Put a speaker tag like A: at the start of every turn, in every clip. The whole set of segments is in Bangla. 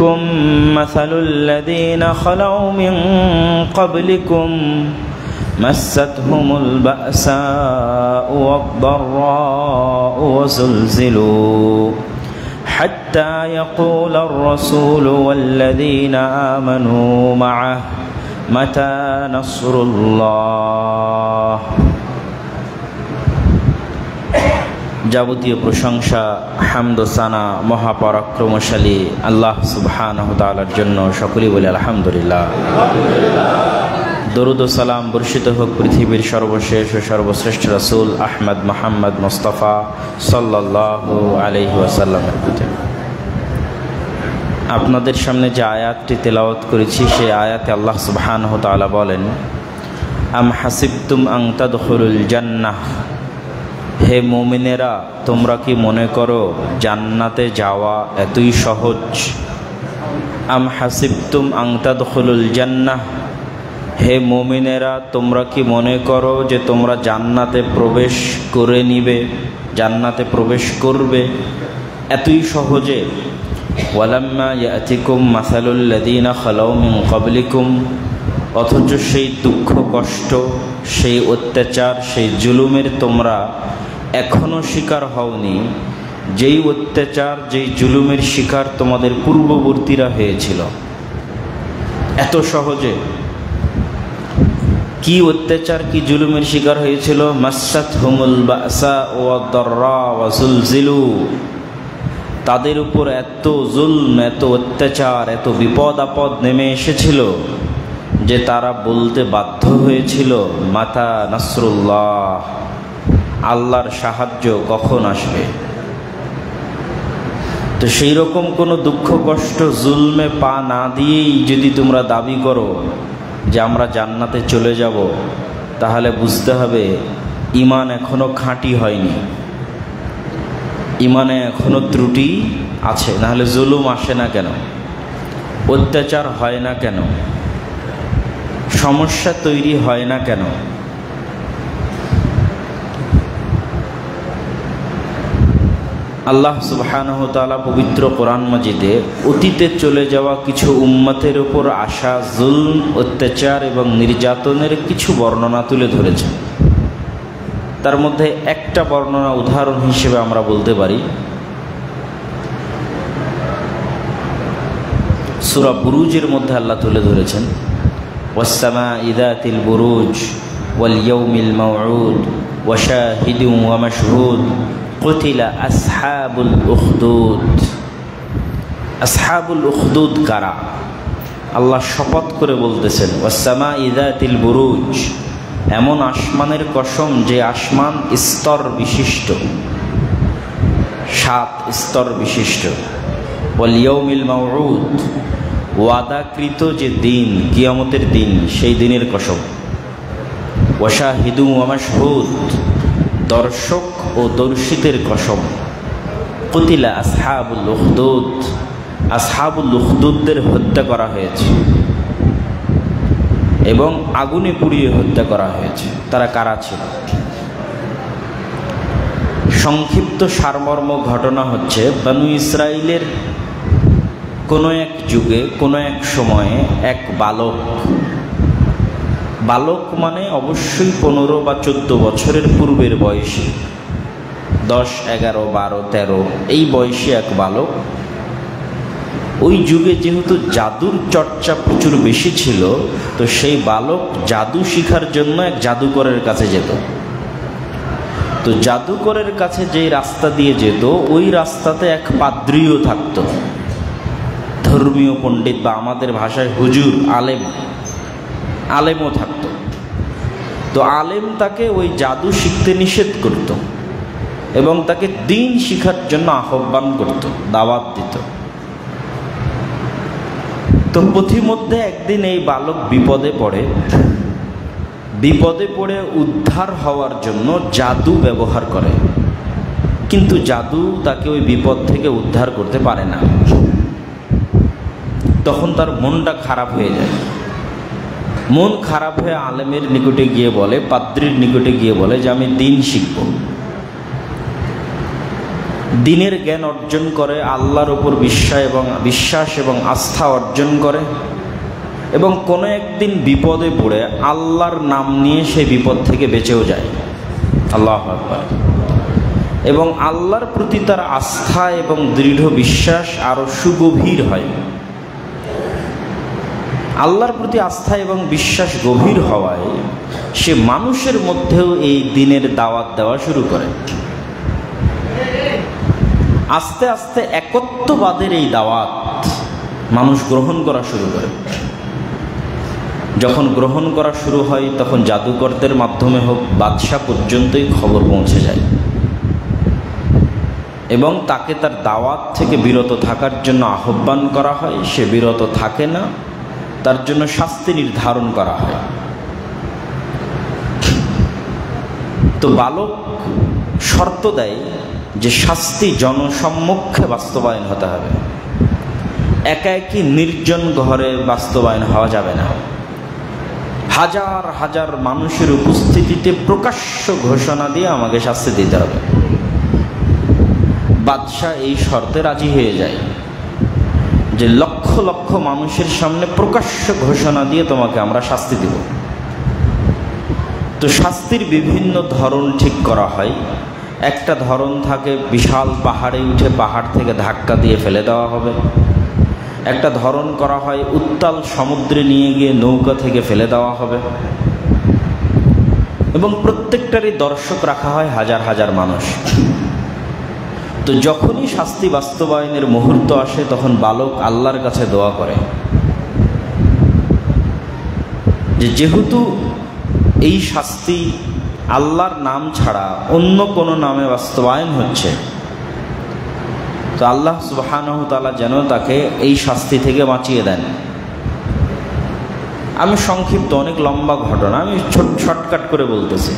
A: يأتكم مثل الذين خلوا من قبلكم مستهم البأساء والضراء وزلزلوا حتى يقول الرسول والذين آمنوا معه متى نصر الله। যাবতীয় প্রশংসা হামদ ও সানা মহাপরাক্রমশালী আল্লাহ সুবহানাহু ওয়া তাআলার জন্য। সকলেই বলি আলহামদুলিল্লাহ। দরুদ ও সালাম বর্ষিত হোক পৃথিবীর সর্বশেষ ও সর্বশ্রেষ্ঠ রাসূল আহমদ মুহাম্মদ মুস্তাফা সাল্লাল্লাহু আলাইহি ওয়াসাল্লামের প্রতি। আপনাদের সামনে যে আয়াতটি তেলাওয়াত করেছি সেই আয়াতে আল্লাহ সুবহানাহু ওয়া তাআলা বলেন, আম হাসিবতুম আন তাদখুলুল জান্নাহ, হে মুমিনেরা তোমরা কি মনে করো জান্নাতে যাওয়া এতই সহজ? আম হাসিবতুম আন তাদখুলুল জান্নাহ, হে মুমিনেরা তোমরা কি মনে করো যে তোমরা জান্নাতে প্রবেশ করে নিবে, জান্নাতে প্রবেশ করবে এতই সহজে? ওয়ালাম্মা ইয়াতিকুম মাসালুল লাযীনা খালাউ মিন ক্বাবলিকুম, অথচ সেই দুঃখ কষ্ট, সেই অত্যাচার, সেই জুলুমের তোমরা এখনো শিকার হওনি, যেই অত্যাচার যেই জুলুমের শিকার তোমাদের পূর্ববর্তীরা হয়েছিল। এত সহজে কি অত্যাচার কি জুলুমের শিকার হয়েছিল? মাসসাতহুমুল বাসা ওয়াদ দাররা ওয়া যুলজিলু, তাদের উপর এত জুলম, এত অত্যাচার, এত বিপদ আপদ নেমে এসেছিল যে তারা বলতে বাধ্য হয়েছিল মাতা নাসরুল্লাহ, আল্লাহর সাহায্য কখন আসবে? তো সেই রকম কোনো দুঃখ কষ্ট জুলমে পা না দিয়েই যদি তোমরা দাবি করো যে আমরা জান্নাতে চলে যাব, তাহলে বুঝতে হবে ঈমান এখনো খাঁটি হয়নি, ঈমানে এখনো ত্রুটি আছে। নাহলে জুলুম আসে না কেন? অত্যাচার হয় না কেন? সমস্যা তৈরি হয় না কেন? আল্লাহ সুবহানাহু ওয়া তাআলা পবিত্র কোরআন মাজিদে অতীতে চলে যাওয়া কিছু উম্মতের উপর আসা জুলম, অত্যাচার এবং নির্যাতনের কিছু বর্ণনা তুলে ধরেছেন। তার মধ্যে একটা বর্ণনা উদাহরণ হিসেবে আমরা বলতে পারি, সূরা বুরুজের মধ্যে আল্লাহ তুলে ধরেছেন, ওয়াস-সামা'i যাতিল বুরুজ ওয়াল ইয়াউমিল মাউউদ ওয়া শাহিদিন ওয়া মাশহুদ কুতিলা আসহাবুল উখদুদ। আসহাবুল উখদুদ কারা? আল্লাহ শপথ করে বলতেছেন, ওয়াস-সামা'i যাতিল বুরুজ, এমন আসমানের কসম যে আসমান স্তর বিশিষ্ট, 7 স্তর বিশিষ্ট। ওয়াল ইয়াউমিল মাউউদ, ওয়াদাকৃত যে দিন, কিয়ামতের দিন, সেই দিনের কসম। ওয়া শাহিদুন ওয়া মাশহুদ, দর্শক ও দর্শিতের কসম। কুতিলা আসহাবুল উখদুদ, আসহাবুল উখদুদদের হত্যা করা হয়েছে এবং আগুনে পুড়িয়ে হত্যা করা হয়েছে। তারা কারা ছিল? সংক্ষিপ্ত সারমর্ম ঘটনা হচ্ছে, বনু ইসরাইলের কোনো এক যুগে, কোনো এক সময়ে এক বালক, বালক মানে অবশ্যই 15 বা 14 বছরের পূর্বের বয়সী, 10, 11, 12, 13 এই বয়সী এক বালক। ওই যুগে যেহেতু জাদুর চর্চা প্রচুর বেশি ছিল, তো সেই বালক জাদু শিখার জন্য এক জাদুকরের কাছে যেত। তো জাদুকরের কাছে যেই রাস্তা দিয়ে যেত, ওই রাস্তাতে এক পাদ্রীও থাকতো, ধর্মীয় পণ্ডিত বা আমাদের ভাষায় হুজুর, আলেমও থাকতো। তো আলেম তাকে ওই জাদু শিখতে নিষেধ করত এবং তাকে দ্বীন শিখার জন্য আহ্বান করত, দাওয়াত দিত। তো পথিমধ্যে একদিন এই বালক বিপদে পড়ে উদ্ধার হওয়ার জন্য জাদু ব্যবহার করে, কিন্তু জাদু তাকে ওই বিপদ থেকে উদ্ধার করতে পারে না। তখন তার মনটা খারাপ হয়ে যায়। মন খারাপ হয়ে আলেমের নিকটে গিয়ে বলে, পাদ্রীর নিকটে গিয়ে বলে যে আমি দ্বীন শিখব। দিনের জ্ঞান অর্জন করে, আল্লাহর উপর বিশ্বাস এবং আস্থা অর্জন করে, এবং কোনো একদিন বিপদে পড়ে আল্লাহর নাম নিয়ে সেই বিপদ থেকে বেঁচেও যায়। আল্লাহু আকবার। এবং আল্লাহর প্রতি তার আস্থা এবং দৃঢ় বিশ্বাস আরও সুগভীর হয়। আল্লাহর প্রতি আস্থা এবং বিশ্বাস গভীর হওয়ায় সে মানুষের মধ্যেও এই দিনের দাওয়াত দেওয়া শুরু করে। আস্তে আস্তে একত্ববাদের এই দাওয়াত মানুষ গ্রহণ করা শুরু করে। যখন গ্রহণ করা শুরু হয় তখন জাদুকরদের মাধ্যমে হোক বাদশা পর্যন্তই খবর পৌঁছে যায়, এবং তাকে তার দাওয়াত থেকে বিরত থাকার জন্য আহ্বান করা হয়। সে বিরত থাকে না, তার জন্য শাস্তি নির্ধারণ করা হয়। তো বালক শর্ত দেয় যে শাস্তি জনসম্মুখে বাস্তবায়ন হতে হবে, একা একই নির্জন ঘরে বাস্তবায়ন হওয়া যাবে না। হাজার হাজার মানুষের উপস্থিতিতে প্রকাশ্য ঘোষণা দিয়ে আমাকে শাস্তি দিতে হবে। বাদশাহ এই শর্তে রাজি হয়ে যায় যে লক্ষ লক্ষ মানুষের সামনে প্রকাশ্য ঘোষণা দিয়ে তোমাকে আমরা শাস্তি দেব। তো শাস্তির বিভিন্ন ধরন ঠিক করা হয়। একটা ধরন থাকে বিশাল পাহাড়ে উঠে পাহাড় থেকে ধাক্কা দিয়ে ফেলে দেওয়া হবে। একটা ধরন করা হয় উত্তাল সমুদ্রে নিয়ে গিয়ে নৌকা থেকে ফেলে দেওয়া হবে, এবং প্রত্যেকটারই দর্শক রাখা হয় হাজার হাজার মানুষ। তো যখনই শাস্তি বাস্তবায়নের মুহূর্ত আসে তখন বালক আল্লাহর কাছে দোয়া করে যে যেহেতু এই শাস্তি আল্লাহর নাম ছাড়া অন্য কোনো নামে বাস্তবায়ন হচ্ছে, তো আল্লাহ সুবহানাহু ওয়া তাআলা যেন তাকে এই শাস্তি থেকে বাঁচিয়ে দেন। আমি সংক্ষিপ্ত, অনেক লম্বা ঘটনা, আমি শর্টকাট করে বলতেছি।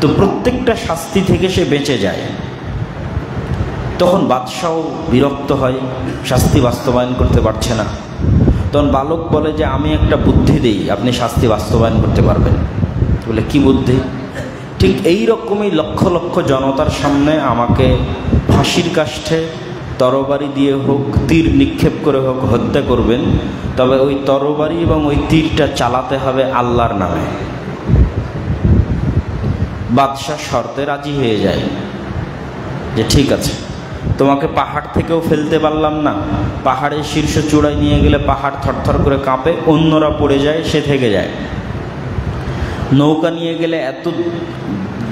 A: তো প্রত্যেকটা শাস্তি থেকে সে বেঁচে যায়। তখন বাদশাও বিরক্ত হয়, শাস্তি বাস্তবায়ন করতে পারছে না। তখন বালক বলে যে আমি একটা বুদ্ধি দেই, আপনি শাস্তি বাস্তবায়ন করতে পারবেন। বলে কি বুদ্ধি? ঠিক এই রকমই লক্ষ লক্ষ জনতার সামনে আমাকে ফাঁসির কাষ্ঠে তরবারি দিয়ে হোক, তীর নিক্ষেপ করে হোক হত্যা করবেন, তবে ওই তরবারি এবং ওই তীরটা চালাতে হবে আল্লাহর নামে। বাদশাহ শর্তে রাজি হয়ে যায় যে ঠিক আছে, তোমাকে পাহাড় থেকেও ফেলতে পারলাম না, পাহাড়ের শীর্ষ চূড়ায় নিয়ে গেলে পাহাড় থরথর করে কাঁপে, অন্যরা পড়ে যায়, সে থেকে যায়। নৌকা নিয়ে গেলে এত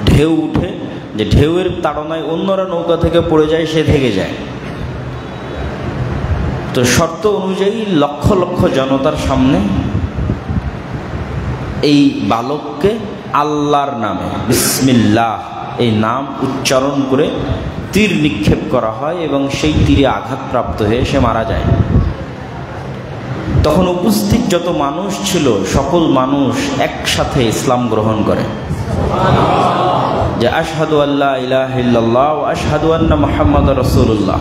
A: ঢেউ উঠে যে ঢেউয়ের তাড়নায় অন্যরা নৌকা থেকে পড়ে যায়, সে থেকে যায়। তো শর্ত অনুযায়ী লক্ষ লক্ষ জনতার সামনে এই বালককে আল্লাহর নামে বিসমিল্লাহ এই নাম উচ্চারণ করে তীর নিক্ষেপ করা হয়, এবং সেই তীরে আঘাতপ্রাপ্ত হয়ে সে মারা যায়। তখন উপস্থিত যত মানুষ ছিল সকল মানুষ একসাথে ইসলাম গ্রহণ করে যে আশহাদু আল্লা ইলাহা ইল্লাল্লাহ ওয়া আশহাদু আন্না মুহাম্মাদুর রাসূলুল্লাহ।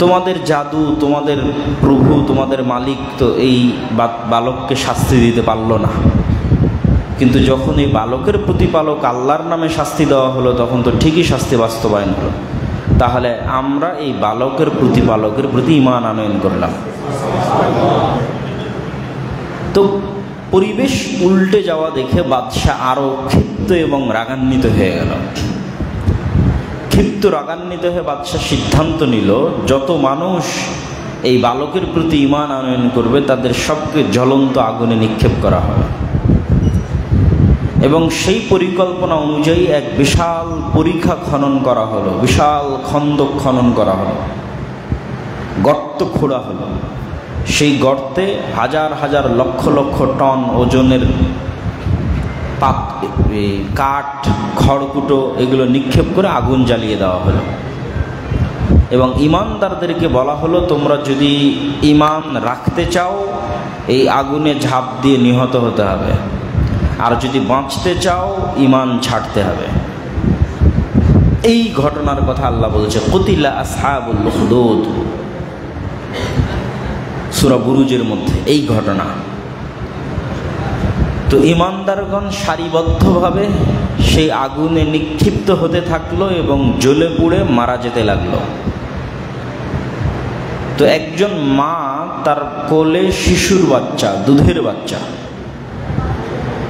A: তোমাদের জাদু, তোমাদের প্রভু, তোমাদের মালিক তো এই বালককে শাস্তি দিতে পারল না, কিন্তু যখন এই বালকের প্রতিপালক আল্লাহর নামে শাস্তি দেওয়া হলো তখন তো ঠিকই শাস্তি বাস্তবায়ন হলো। তাহলে আমরা এই বালকের প্রতিপালকের প্রতি ঈমান আনয়ন করলাম। তো পরিবেশ উল্টে যাওয়া দেখে বাদশাহ আরো ক্ষিপ্ত এবং রাগান্বিত হয়ে গেল। ক্ষিপ্ত রাগান্বিত হয়ে বাদশাহ সিদ্ধান্ত নিল যত মানুষ এই বালকের প্রতি ঈমান আনয়ন করবে তাদের সবকে জ্বলন্ত আগুনে নিক্ষেপ করা হবে। এবং সেই পরিকল্পনা অনুযায়ী এক বিশাল পরিখা খনন করা হলো, বিশাল খন্দক খনন করা হলো, গর্ত খোঁড়া হলো। সেই গর্তে হাজার হাজার লক্ষ লক্ষ টন ওজনের কাঠ, খড়কুটো এগুলো নিক্ষেপ করে আগুন জ্বালিয়ে দেওয়া হলো। এবং ঈমানদারদেরকে বলা হলো তোমরা যদি ঈমান রাখতে চাও এই আগুনে ঝাঁপ দিয়ে নিহত হতে হবে, আর যদি বাঁচতে চাও ঈমান ছাড়তে হবে। এই ঘটনার কথা আল্লাহ বলছে কুতিলা আসহাবুল উখদুদ, সূরা বুরুজের মধ্যে এই ঘটনা। তো ঈমানদারগণ সারিবদ্ধভাবে সেই আগুনে নিক্ষিপ্ত হতে থাকলো এবং জ্বলে পুড়ে মারা যেতে লাগলো। তো একজন মা, তার কোলে শিশুর বাচ্চা, দুধের বাচ্চা,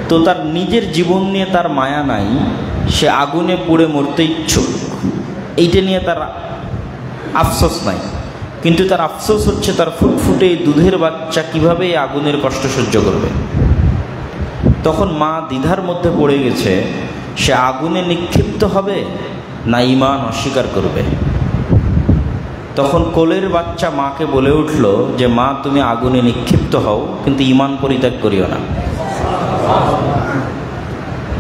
A: তো তার নিজের জীবন নিয়ে তার মায়া নাই, সে আগুনে পুড়ে মরতে ইচ্ছুক, এইটা নিয়ে তার আফসোস নাই। কিন্তু তার আফসোস হচ্ছে তার ফুটফুটে দুধের বাচ্চা কিভাবে এই আগুনের কষ্ট সহ্য করবে। তখন মা দ্বিধার মধ্যে পড়ে গেছে, সে আগুনে নিক্ষিপ্ত হবে না ঈমান অস্বীকার করবে। তখন কোলের বাচ্চা মাকে বলে উঠল যে মা, তুমি আগুনে নিক্ষিপ্ত হও, কিন্তু ঈমান পরিত্যাগ করিও না।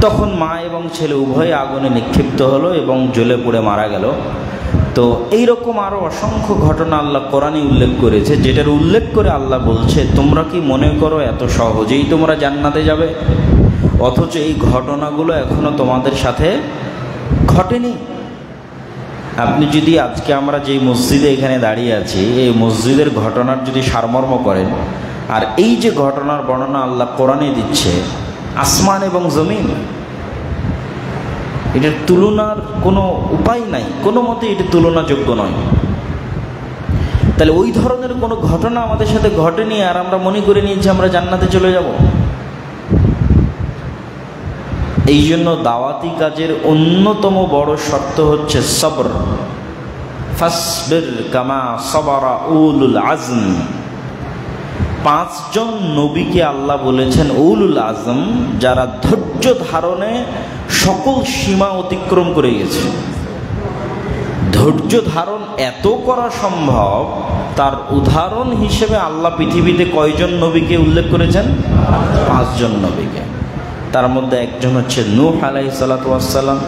A: তখন মা এবং ছেলে উভয়ে আগুনে নিক্ষিপ্ত হলো এবং জ্বলে পুড়ে মারা গেল। তো এইরকম আরও অসংখ্য ঘটনা আল্লাহ কোরআনে উল্লেখ করেছে, যেটার উল্লেখ করে আল্লাহ বলছে, তোমরা কি মনে করো এত সহজেই তোমরা জান্নাতে যাবে? অথচ এই ঘটনাগুলো এখনো তোমাদের সাথে ঘটেনি। আপনি যদি আজকে আমরা যেই মসজিদে এখানে দাঁড়িয়ে আছি, এই মসজিদের ঘটনার যদি সারমর্ম করেন, আর এই যে ঘটনার বর্ণনা আল্লাহ কোরআনে দিচ্ছে, আসমান এবং জমিন, এটার তুলনার কোনো উপায় নাই, কোনো মতে এটা তুলনাযোগ্য নয়। তাহলে ওই ধরনের কোনো ঘটনা আমাদের সাথে ঘটেনি, আর আমরা মনে করে নিয়েছি আমরা জান্নাতে চলে যাব। এই জন্য দাওয়াতি কাজের অন্যতম বড় শর্ত হচ্ছে সবর। ফাসবির কামা সাবারা উলুল আজম। 5 জন নবীকে আল্লাহ বলেছেন উলুল আজম, যারা ধৈর্য ধারণে সকল সীমা অতিক্রম করে গেছে। ধৈর্য ধারণ এত করা সম্ভব, তার উদাহরণ হিসেবে আল্লাহ পৃথিবীতে কয়জন নবীকে উল্লেখ করেছেন? 5 জন নবীকে। তার মধ্যে একজন হচ্ছে নূহ আলাইহিস সালাতু ওয়াস সালাম,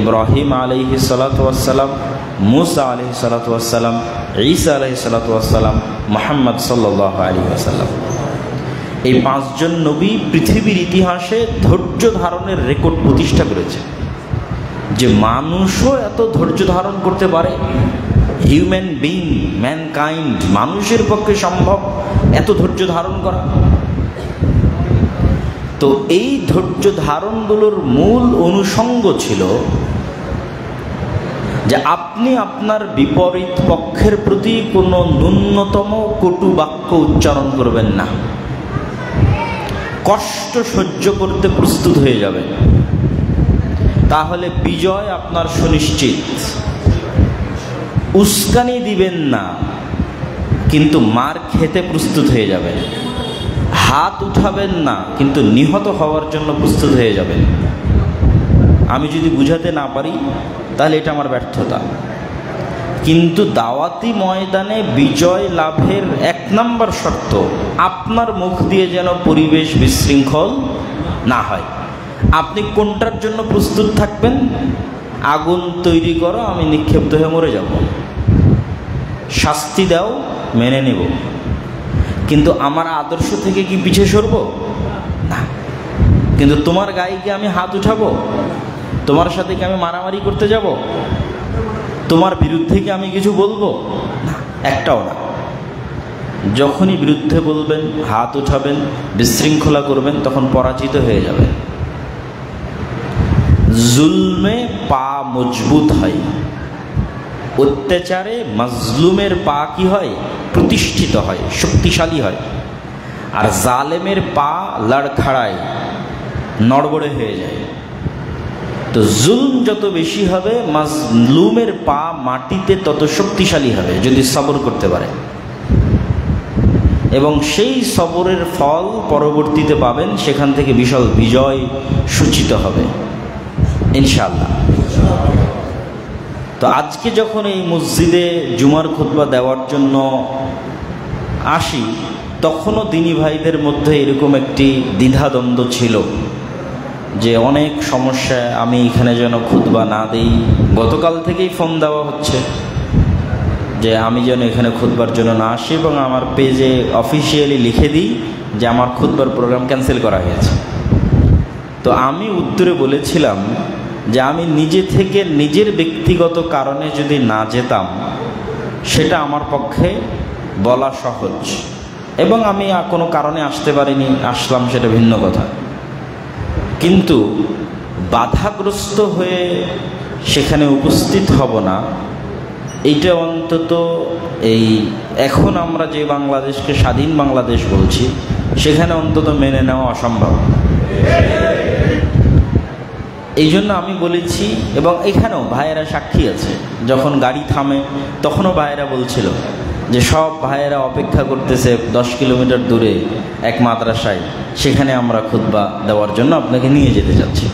A: ইব্রাহিম আলাইহিস সালাতু ওয়াস সালাম, মুসা আলাইহিস সালাতু ওয়াস সালাম, ঈসা আলাইহিস সালাতু ওয়াস সালাম, মুহাম্মদ সাল্লাল্লাহু আলাইহি ওয়াসাল্লাম। এই 5 জন নবী পৃথিবীর ইতিহাসে ধৈর্য ধারণের রেকর্ড প্রতিষ্ঠা করেছে। যে মানুষও এত ধৈর্য ধারণ করতে পারে, হিউম্যান বিং, ম্যানকাইন্ড, মানুষের পক্ষে সম্ভব এত ধৈর্য ধারণ করা। তো এই ধৈর্য ধারণগুলোর মূল অনুষঙ্গ ছিল যে আপনি আপনার বিপরীত পক্ষের প্রতি কোনো ন্যূনতম কটু বাক্য উচ্চারণ করবেন না, কষ্ট সহ্য করতে প্রস্তুত হয়ে যাবেন, তাহলে বিজয় আপনার সুনিশ্চিত। উস্কানি দিবেন না, কিন্তু মার খেতে প্রস্তুত হয়ে যাবেন। হাত উঠাবেন না, কিন্তু নিহত হওয়ার জন্য প্রস্তুত হয়ে যাবেন। আমি যদি বুঝাতে না পারি তাহলে এটা আমার ব্যর্থতা। কিন্তু দাওয়াতি ময়দানে বিজয় লাভের 1 নম্বর শর্ত, আপনার মুখ দিয়ে যেন পরিবেশ বিশৃঙ্খল না হয়। আপনি কোনটার জন্য প্রস্তুত থাকবেন? আগুন তৈরি করো, আমি নিক্ষিপ্ত হয়ে মরে যাব, শাস্তি দাও, মেনে নেব, কিন্তু আমার আদর্শ থেকে কি পিছে সরব না। কিন্তু তোমার গায়ে কি আমি হাত উঠাবো? তোমার সাথে কি আমি মারামারি করতে যাব? তোমার বিরুদ্ধে কি আমি কিছু বলবো? না, একটাও না। যখনই বিরুদ্ধে বলবেন, হাত উঠাবেন, বিশৃঙ্খলা করবেন, তখন পরাজিত হয়ে যাবেন। জুলমে পা মজবুত হয়, অত্যাচারে মাজলুমের পা কি হয়? প্রতিষ্ঠিত হয়, শক্তিশালী হয়। আর জালেমের পা লড়খড়ায়, নড়বড়ে হয়ে যায়। তো জুলম যত বেশি হবে, মাজলুমের পা মাটিতে তত শক্তিশালী হবে, যদি সবর করতে পারে। এবং সেই সবরের ফল পরবর্তীতে পাবেন, সেখান থেকে বিশাল বিজয় সূচিত হবে ইনশাআল্লাহ। তো আজকে যখন এই মসজিদে জুমার খুতবা দেওয়ার জন্য আসি, তখনও দিনী ভাইদের মধ্যে এরকম একটি দ্বিধাদ্বন্দ্ব ছিল যে অনেক সমস্যা, আমি এখানে যেন খুতবা না দিই। গতকাল থেকেই ফোন দেওয়া হচ্ছে যে আমি যেন এখানে খুতবার জন্য না আসি, এবং আমার পেজে অফিসিয়ালি লিখে দিই যে আমার খুতবার প্রোগ্রাম ক্যান্সেল করা হয়েছে। তো আমি উত্তরে বলেছিলাম যে আমি নিজে থেকে নিজের ব্যক্তিগত কারণে যদি না যেতাম, সেটা আমার পক্ষে বলা সহজ, এবং আমি কোনো কারণে আসতে পারিনি, আসলাম, সেটা ভিন্ন কথা। কিন্তু বাধাগ্রস্ত হয়ে সেখানে উপস্থিত হব না, এইটা অন্তত এই এখন আমরা যে বাংলাদেশকে স্বাধীন বাংলাদেশ বলছি সেখানে অন্তত মেনে নেওয়া অসম্ভব। এই জন্য আমি বলেছি, এবং এখানেও ভাইয়েরা সাক্ষী আছে, যখন গাড়ি থামে তখনও ভাইয়েরা বলছিল যে সব ভাইয়েরা অপেক্ষা করতেছে 10 কিলোমিটার দূরে এক মাদ্রাসায়, সেখানে আমরা খুতবা দেওয়ার জন্য আপনাকে নিয়ে যেতে যাচ্ছি।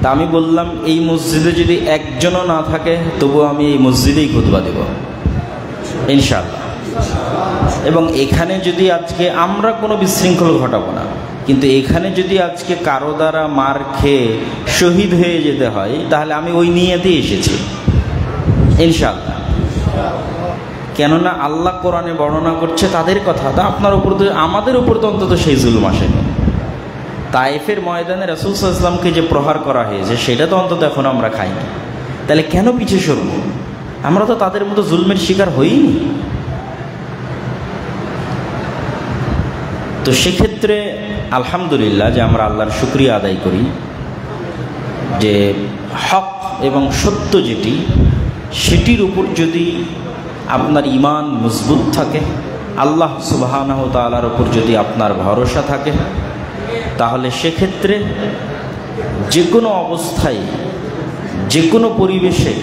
A: তা আমি বললাম এই মসজিদে যদি একজনও না থাকে তবুও আমি এই মসজিদেই খুতবা দেব ইনশাআল্লাহ। এবং এখানে যদি আজকে আমরা কোনো বিশৃঙ্খল ঘটাবো না, কিন্তু এখানে যদি আজকে কারো দ্বারা মার খেয়ে শহীদ হয়ে যেতে হয় তাহলে আমি ওই নিয়েতেই এসেছি ইনশাআল্লাহ। কেননা আল্লাহ কোরআনে বর্ণনা করছে তাদের কথা, তা আপনার উপর তো আমাদের উপর তো অন্তত সেই জুলুম আসেনি। তায়েফের ময়দানে রাসূল সাল্লাল্লাহু আলাইহি ওয়াসাল্লামকে যে প্রহার করা হয়েছে সেটা তো অন্তত এখন আমরা খাইনি, তাহলে কেন পিছিয়ে সরব? আমরা তো তাদের মতো জুলমের শিকার হইনি। তো সেক্ষেত্রে আলহামদুলিল্লাহ যে আমরা আল্লাহর শুকরিয়া আদায় করি যে হক এবং সত্য যেটি, সেটির উপর যদি আপনার ঈমান মজবুত থাকে, আল্লাহ সুবহানাহু ওয়া তাআলার উপর যদি আপনার ভরসা থাকে, তাহলে সেক্ষেত্রে যে কোনো অবস্থায় যে কোনো পরিবেশে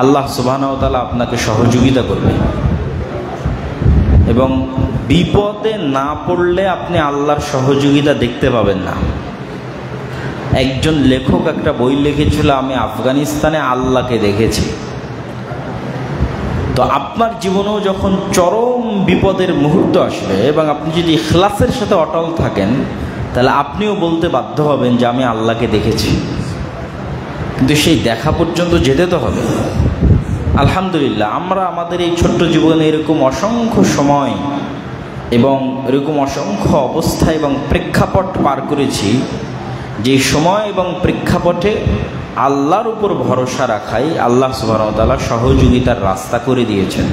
A: আল্লাহ সুবহানাহু ওয়া তাআলা আপনাকে সহযোগিতা করবে। এবং বিপদে না পড়লে আপনি আল্লাহর সহযোগিতা দেখতে পাবেন না। একজন লেখক একটা বই লিখেছিল, আমি আফগানিস্তানে আল্লাহকে দেখেছি। তো আপনার জীবনেও যখন চরম বিপদের মুহূর্ত আসবে এবং আপনি যদি ইখলাসের সাথে অটল থাকেন, তাহলে আপনিও বলতে বাধ্য হবেন যে আমি আল্লাহকে দেখেছি। কিন্তু সেই দেখা পর্যন্ত যেতে তো হবে। আলহামদুলিল্লাহ আমরা আমাদের এই ছোট্ট জীবনে এরকম অসংখ্য সময় এবং এরকম অসংখ্য অবস্থা এবং প্রেক্ষাপট পার করেছি, যে সময় এবং প্রেক্ষাপটে আল্লাহর উপর ভরসা রাখাই আল্লাহ সুবহানাহু ওয়া তাআলা সহযোগিতার রাস্তা করে দিয়েছেন।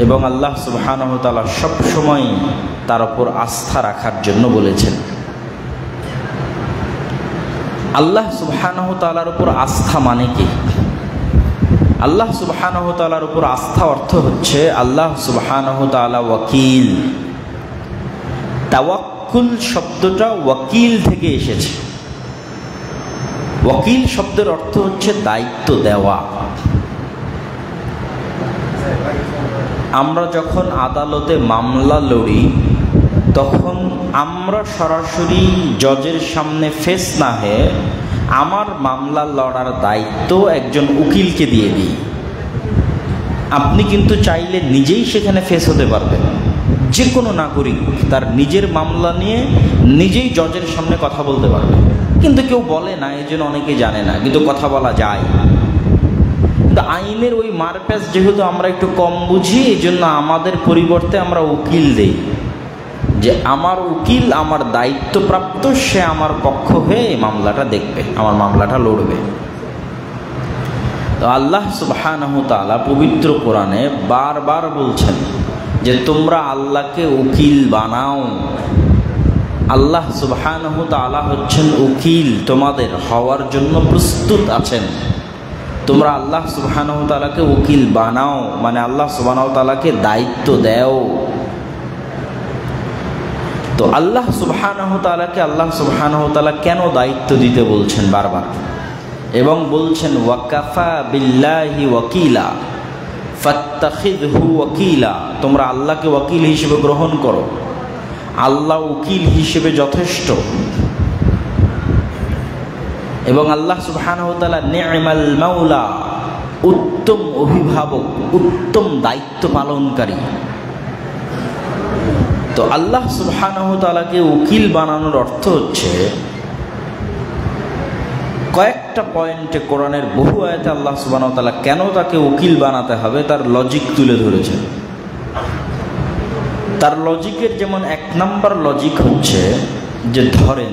A: এবং আল্লাহ সুবহানাহু ওয়া তাআলা সব সময় তার উপর আস্থা রাখার জন্য বলেছেন। আল্লাহ সুবহানাহু ওয়া তাআলার উপর আস্থা মানে কি? আল্লাহ সুবহানাহু ওয়া তাআলার উপর আস্থা অর্থ হচ্ছে আল্লাহ সুবহানাহু ওয়া তাআলা ওয়াকিল। তাওয়াক্কুল শব্দটা ওয়াকিল থেকে এসেছে। ওয়াকিল শব্দের অর্থ হচ্ছে দায়িত্ব দেওয়া। আমরা যখন আদালতে মামলা লড়ি তখন আমরা সরাসরি জজের সামনে ফেস না হয়ে আমার মামলা লড়ার দায়িত্ব একজন উকিলকে দিয়ে দিই। আপনি কিন্তু চাইলে নিজেই সেখানে ফেস হতে পারবেন। যে কোনো নাগরিক তার নিজের মামলা নিয়ে নিজেই জজের সামনে কথা বলতে পারবে, কিন্তু কেউ বলে না, এই জন্য অনেকে জানে না, কিন্তু কথা বলা যায়। কিন্তু আইনের ওই মারপ্যাচ যেহেতু আমরা একটু কম বুঝি, এই জন্য আমাদের পরিবর্তে আমরা উকিল দেই, যে আমার উকিল আমার দায়িত্বপ্রাপ্ত, সে আমার পক্ষ হয়ে এই মামলাটা দেখবে, আমার মামলাটা লড়বে। তো আল্লাহ সুবহানাহু ওয়া তাআলা পবিত্র কোরআনে বারবার বলছেন যে তোমরা আল্লাহকে উকিল বানাও। আল্লাহ সুবহানাহু ওয়া তাআলা হচ্ছেন উকিল, তোমাদের হওয়ার জন্য প্রস্তুত আছেন। তোমরা আল্লাহ সুবহানাহু ওয়া তাআলাকে উকিল বানাও, মানে আল্লাহ সুবহানাহু ওয়া তাআলাকে দায়িত্ব দাও। তো আল্লাহ সুবহানাহু ওয়া তাআলাকে আল্লাহ সুবহানাহু ওয়া তাআলা কেন দায়িত্ব দিতে বলছেন বারবার, এবং বলছেন ওয়াকাফা বিল্লাহি ওয়াকিলা ফাত্তাখিযহু ওয়াকিলা, তোমরা আল্লাহকে ওয়াকিল হিসেবে গ্রহণ করো, আল্লাহ উকিল হিসেবে যথেষ্ট। এবং আল্লাহ সুবহানাহু ওয়া তাআলা নি'মাল মাওলা, উত্তম অভিভাবক, উত্তম দায়িত্ব পালনকারী। তো আল্লাহ সুবহানাহু ওয়া তাআলাকে উকিল বানানোর অর্থ হচ্ছে কয়েকটা পয়েন্টে কোরআনের বহু আয়াতে আল্লাহ সুবহানাহু ওয়া তাআলা কেন তাকে উকিল বানাতে হবে তার লজিক তুলে ধরেছেন। তার লজিকের যেমন 1 নম্বর লজিক হচ্ছে যে ধরেন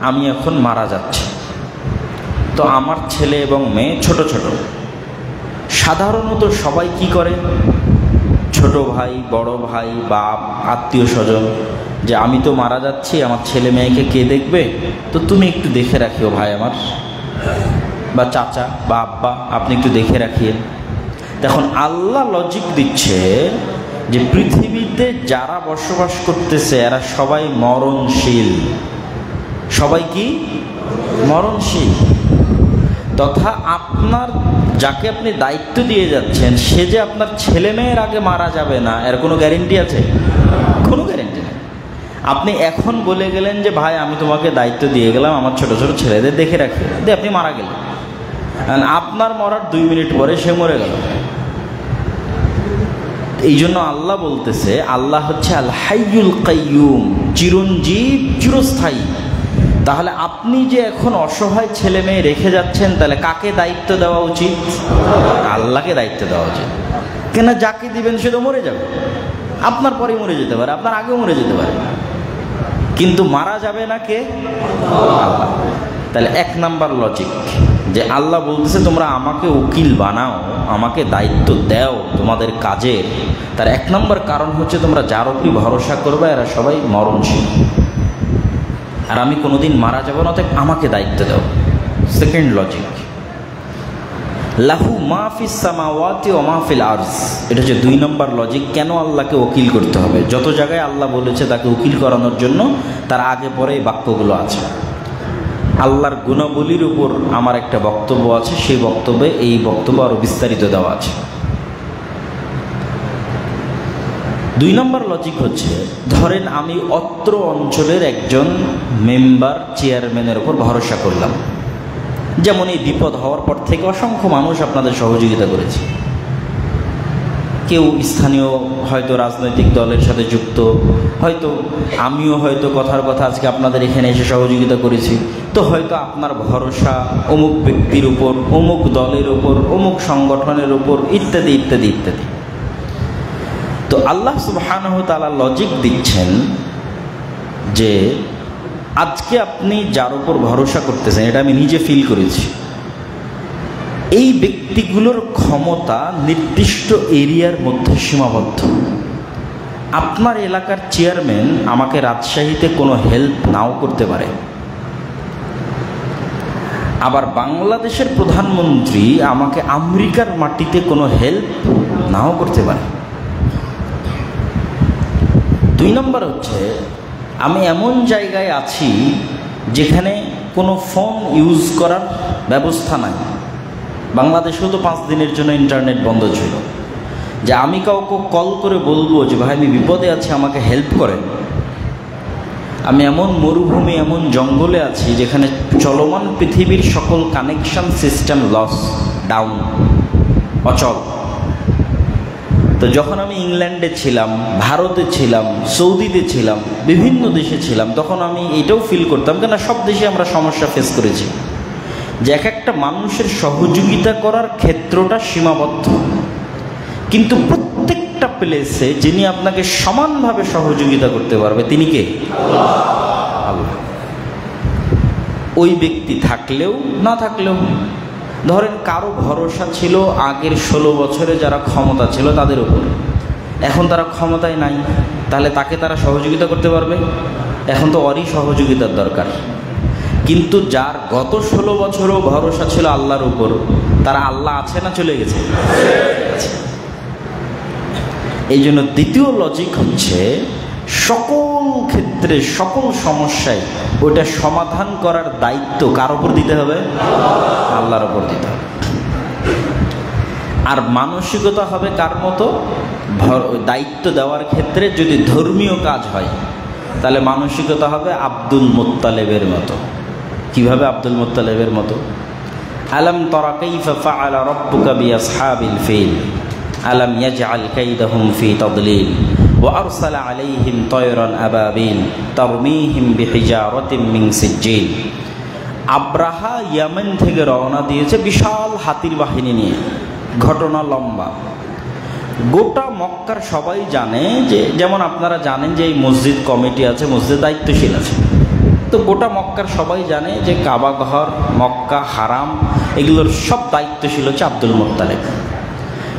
A: আমি এখন মারা যাচ্ছি, তো আমার ছেলে এবং মেয়ে ছোট ছোট। সাধারণত সবাই কি করে, ছোট ভাই, বড় ভাই, বাপ, আত্মীয় স্বজন যে আমি তো মারা যাচ্ছি, আমার ছেলে মেয়েকে কে দেখবে, তো তুমি একটু দেখে রাখিও ভাই আমার, বা চাচা বা আব্বা, আপনি একটু দেখে রাখিয়েন। তখন আল্লাহ লজিক দিচ্ছে যে পৃথিবীতে যারা বসবাস করতেছে এরা সবাই মরণশীল। সবাই কি মরণশীল। তথা আপনার যাকে আপনি দায়িত্ব দিয়ে যাচ্ছেন সে যে আপনার ছেলে মেয়ের আগে মারা যাবে না, এর কোনো গ্যারেন্টি আছে? কোনো গ্যারেন্টি নেই। আপনি এখন বলে গেলেন যে ভাই আমি তোমাকে দায়িত্ব দিয়ে গেলাম আমার ছোট ছোট ছেলেদের দেখে রাখি, দিয়ে আপনি মারা গেলেন, আপনার মরার 2 মিনিট পরে সে মরে গেল। এই জন্য আল্লাহ বলতেছে, আল্লাহ হচ্ছে আল হাইয়ুল কাইয়ুম, চিরঞ্জীব, চিরস্থায়ী। তাহলে আপনি যে এখন অসহায় ছেলে মেয়ে রেখে যাচ্ছেন, তাহলে কাকে দায়িত্ব দেওয়া উচিত? আল্লাহকে দায়িত্ব দেওয়া উচিত। কেন, যাকে দিবেন সে তো মরে যাবে, আপনার পরে মরে যেতে পারে, আপনার আগেও মরে যেতে পারে, কিন্তু মারা যাবে না কে? আল্লাহ। তাহলে 1 নাম্বার লজিক যে আল্লাহ বলতেছে তোমরা আমাকে উকিল বানাও, আমাকে দায়িত্ব দাও তোমাদের কাজের, তার 1 নম্বর কারণ হচ্ছে তোমরা যার উপরই ভরসা করবে এরা সবাই মরণশীল, আর আমি কোনোদিন মারা যাব না, তাই আমাকে দায়িত্ব দাও। সেকেন্ড লজিক, লাহু মা ফিস সামাওয়াতি ওয়া মা ফিল আরজ, এটা হচ্ছে 2 নম্বর লজিক। কেন আল্লাহকে উকিল করতে হবে? যত জায়গায় আল্লাহ বলেছে তাকে উকিল করানোর জন্য, তার আগে পরে এই বাক্যগুলো আছে। আল্লাহর গুণাবলীর উপর আমার একটা বক্তব্য আছে, সেই বক্তব্যে এই বক্তব্য আরও বিস্তারিত দেওয়া আছে। 2 নম্বর লজিক হচ্ছে, ধরেন আমি অত্র অঞ্চলের একজন মেম্বার চেয়ারম্যানের উপর ভরসা করলাম, যেমন এই বিপদ হওয়ার পর থেকে অসংখ্য মানুষ আপনাদের সহযোগিতা করেছে, কেউ স্থানীয় হয়তো রাজনৈতিক দলের সাথে যুক্ত, হয়তো আমিও হয়তো কথার কথা আজকে আপনাদের এখানে এসে সহযোগিতা করেছি, তো হয়তো আপনার ভরসা অমুক ব্যক্তির উপর, অমুক দলের উপর, অমুক সংগঠনের উপর, ইত্যাদি ইত্যাদি ইত্যাদি। তো আল্লাহ সুবহানাহু ওয়া তাআলা লজিক দিচ্ছেন যে আজকে আপনি যার উপর ভরসা করতেছেন, এটা আমি নিজে ফিল করেছি, এই ব্যক্তিগুলোর ক্ষমতা নির্দিষ্ট এরিয়ার মধ্যে সীমাবদ্ধ। আপনার এলাকার চেয়ারম্যান আমাকে রাজশাহীতে কোনো হেল্প নাও করতে পারে, আবার বাংলাদেশের প্রধানমন্ত্রী আমাকে আমেরিকার মাটিতে কোনো হেল্প নাও করতে পারে। 2 নম্বর হচ্ছে, আমি এমন জায়গায় আছি যেখানে কোনো ফোন ইউজ করার ব্যবস্থা নাই। বাংলাদেশেও তো 5 দিনের জন্য ইন্টারনেট বন্ধ ছিল, যে আমি কাউকে কল করে বলবো যে ভাই আমি বিপদে আছি আমাকে হেল্প করেন। আমি এমন মরুভূমি, এমন জঙ্গলে আছি যেখানে চলমান পৃথিবীর সকল কানেকশন সিস্টেম লস, ডাউন, অচল। তো যখন আমি ইংল্যান্ডে ছিলাম, ভারতে ছিলাম, সৌদিতে ছিলাম, বিভিন্ন দেশে ছিলাম, তখন আমি এটাও ফিল করতাম, কেন সব দেশে আমরা সমস্যা ফেস করেছি, যে এক একটা মানুষের সহযোগিতা করার ক্ষেত্রটা সীমাবদ্ধ, কিন্তু প্রত্যেকটা প্লেসে যিনি আপনাকে সমানভাবে সহযোগিতা করতে পারবে তিনি কে? আল্লাহ। ওই ব্যক্তি থাকলেও না থাকলেও, ধরেন কারো ভরসা ছিল আগের 16 বছরে যারা ক্ষমতা ছিল তাদের উপর, এখন তারা ক্ষমতায় নাই, তাহলে তাকে তারা সহযোগিতা করতে পারবে? এখন তো ওরই সহযোগিতার দরকার। কিন্তু যার গত 16 বছরও ভরসা ছিল আল্লাহর উপর, তারা আল্লাহ আছে না চলে গেছে? এই জন্য 2য় লজিক হচ্ছে, সকল ক্ষেত্রে সকল সমস্যায় ওইটা সমাধান করার দায়িত্ব কার উপর দিতে হবে? আল্লাহর উপর দিতে হবে। আর মানসিকতা হবে কার মতো? দায়িত্ব দেওয়ার ক্ষেত্রে যদি ধর্মীয় কাজ হয় তাহলে মানসিকতা হবে আব্দুল মুত্তালিবের মতো। কিভাবে আব্দুল মুত্তালিবের মতো? আলাম তারা কাইফা ফাআলা রাব্বুকা বিআসহাবিল ফিল আলাম ইয়াজআল কাইদাহুম ফি তাদলিল ওয়া আরসালা আলাইহিম তায়রান আবাবিল তারমিহিম বিহিজারাতিন মিন সিজ্জিল। আব্রাহা ইয়ামেন থেকে রওনা দিয়েছে বিশাল হাতির বাহিনী নিয়ে। ঘটনা লম্বা, গোটা মক্কার সবাই জানে, যে যেমন আপনারা জানেন যে এই মসজিদ কমিটি আছে, মসজিদ দায়িত্বশীল আছে, তো গোটা মক্কার সবাই জানে যে কাবা ঘর, মক্কা, হারাম, এগুলোর সব দায়িত্বশীল হচ্ছে আব্দুল মুত্তালিব।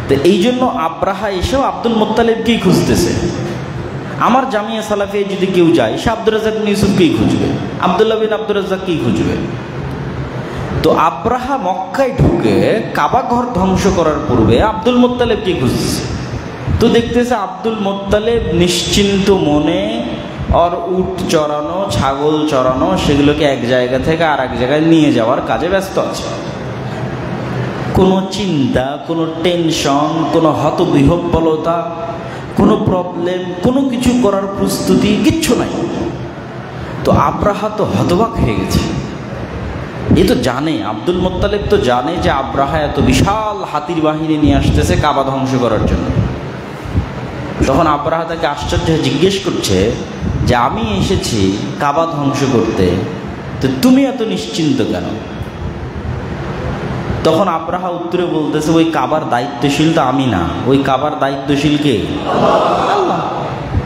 A: তো এই জন্য আব্রাহা এসেও আব্দুল মুত্তালিবকেই খুঁজতেছে। আমার জামিয়া সালাফিয়া যদি কেউ যায়, সে আব্দুর রাজ্জাক বিন ইউসুফকেই খুঁজবে, আব্দুল্লাহ বিন আব্দুর রাজ্জাককেই খুঁজবে। তো আব্রাহা মক্কায় ঢুকে কাবা ঘর ধ্বংস করার পূর্বে আব্দুল মুত্তালিবকে খুঁজছে। তো দেখতেছে আব্দুল মুত্তালিব নিশ্চিন্ত মনে আর উট চড়ানো, ছাগল চড়ানো, সেগুলোকে এক জায়গা থেকে আর এক জায়গায় নিয়ে যাওয়ার কাজে ব্যস্ত আছে। কোনো চিন্তা, কোনো টেনশন, কোনো হতবিহ্বলতা, কোনো প্রবলেম, কোনো কিছু করার প্রস্তুতি কিচ্ছু নাই। তো আব্রাহা তো হতবাক হয়ে গেছে। এ তো জানে, আব্দুল মুত্তালিব তো জানে যে আব্রাহা এত বিশাল হাতির বাহিনী নিয়ে আসতেছে কাবা ধ্বংস করার জন্য। তখন আব্রাহা তাকে আশ্চর্য জিজ্ঞেস করছে যে আমি এসেছি কাবা ধ্বংস করতে, তো তুমি এত নিশ্চিন্ত কেন? তখন আব্রাহা উত্তরে বলতেছে, ওই কাবার দায়িত্বশীল তো আমি না, ওই কাবার দায়িত্বশীল কে? আল্লাহ।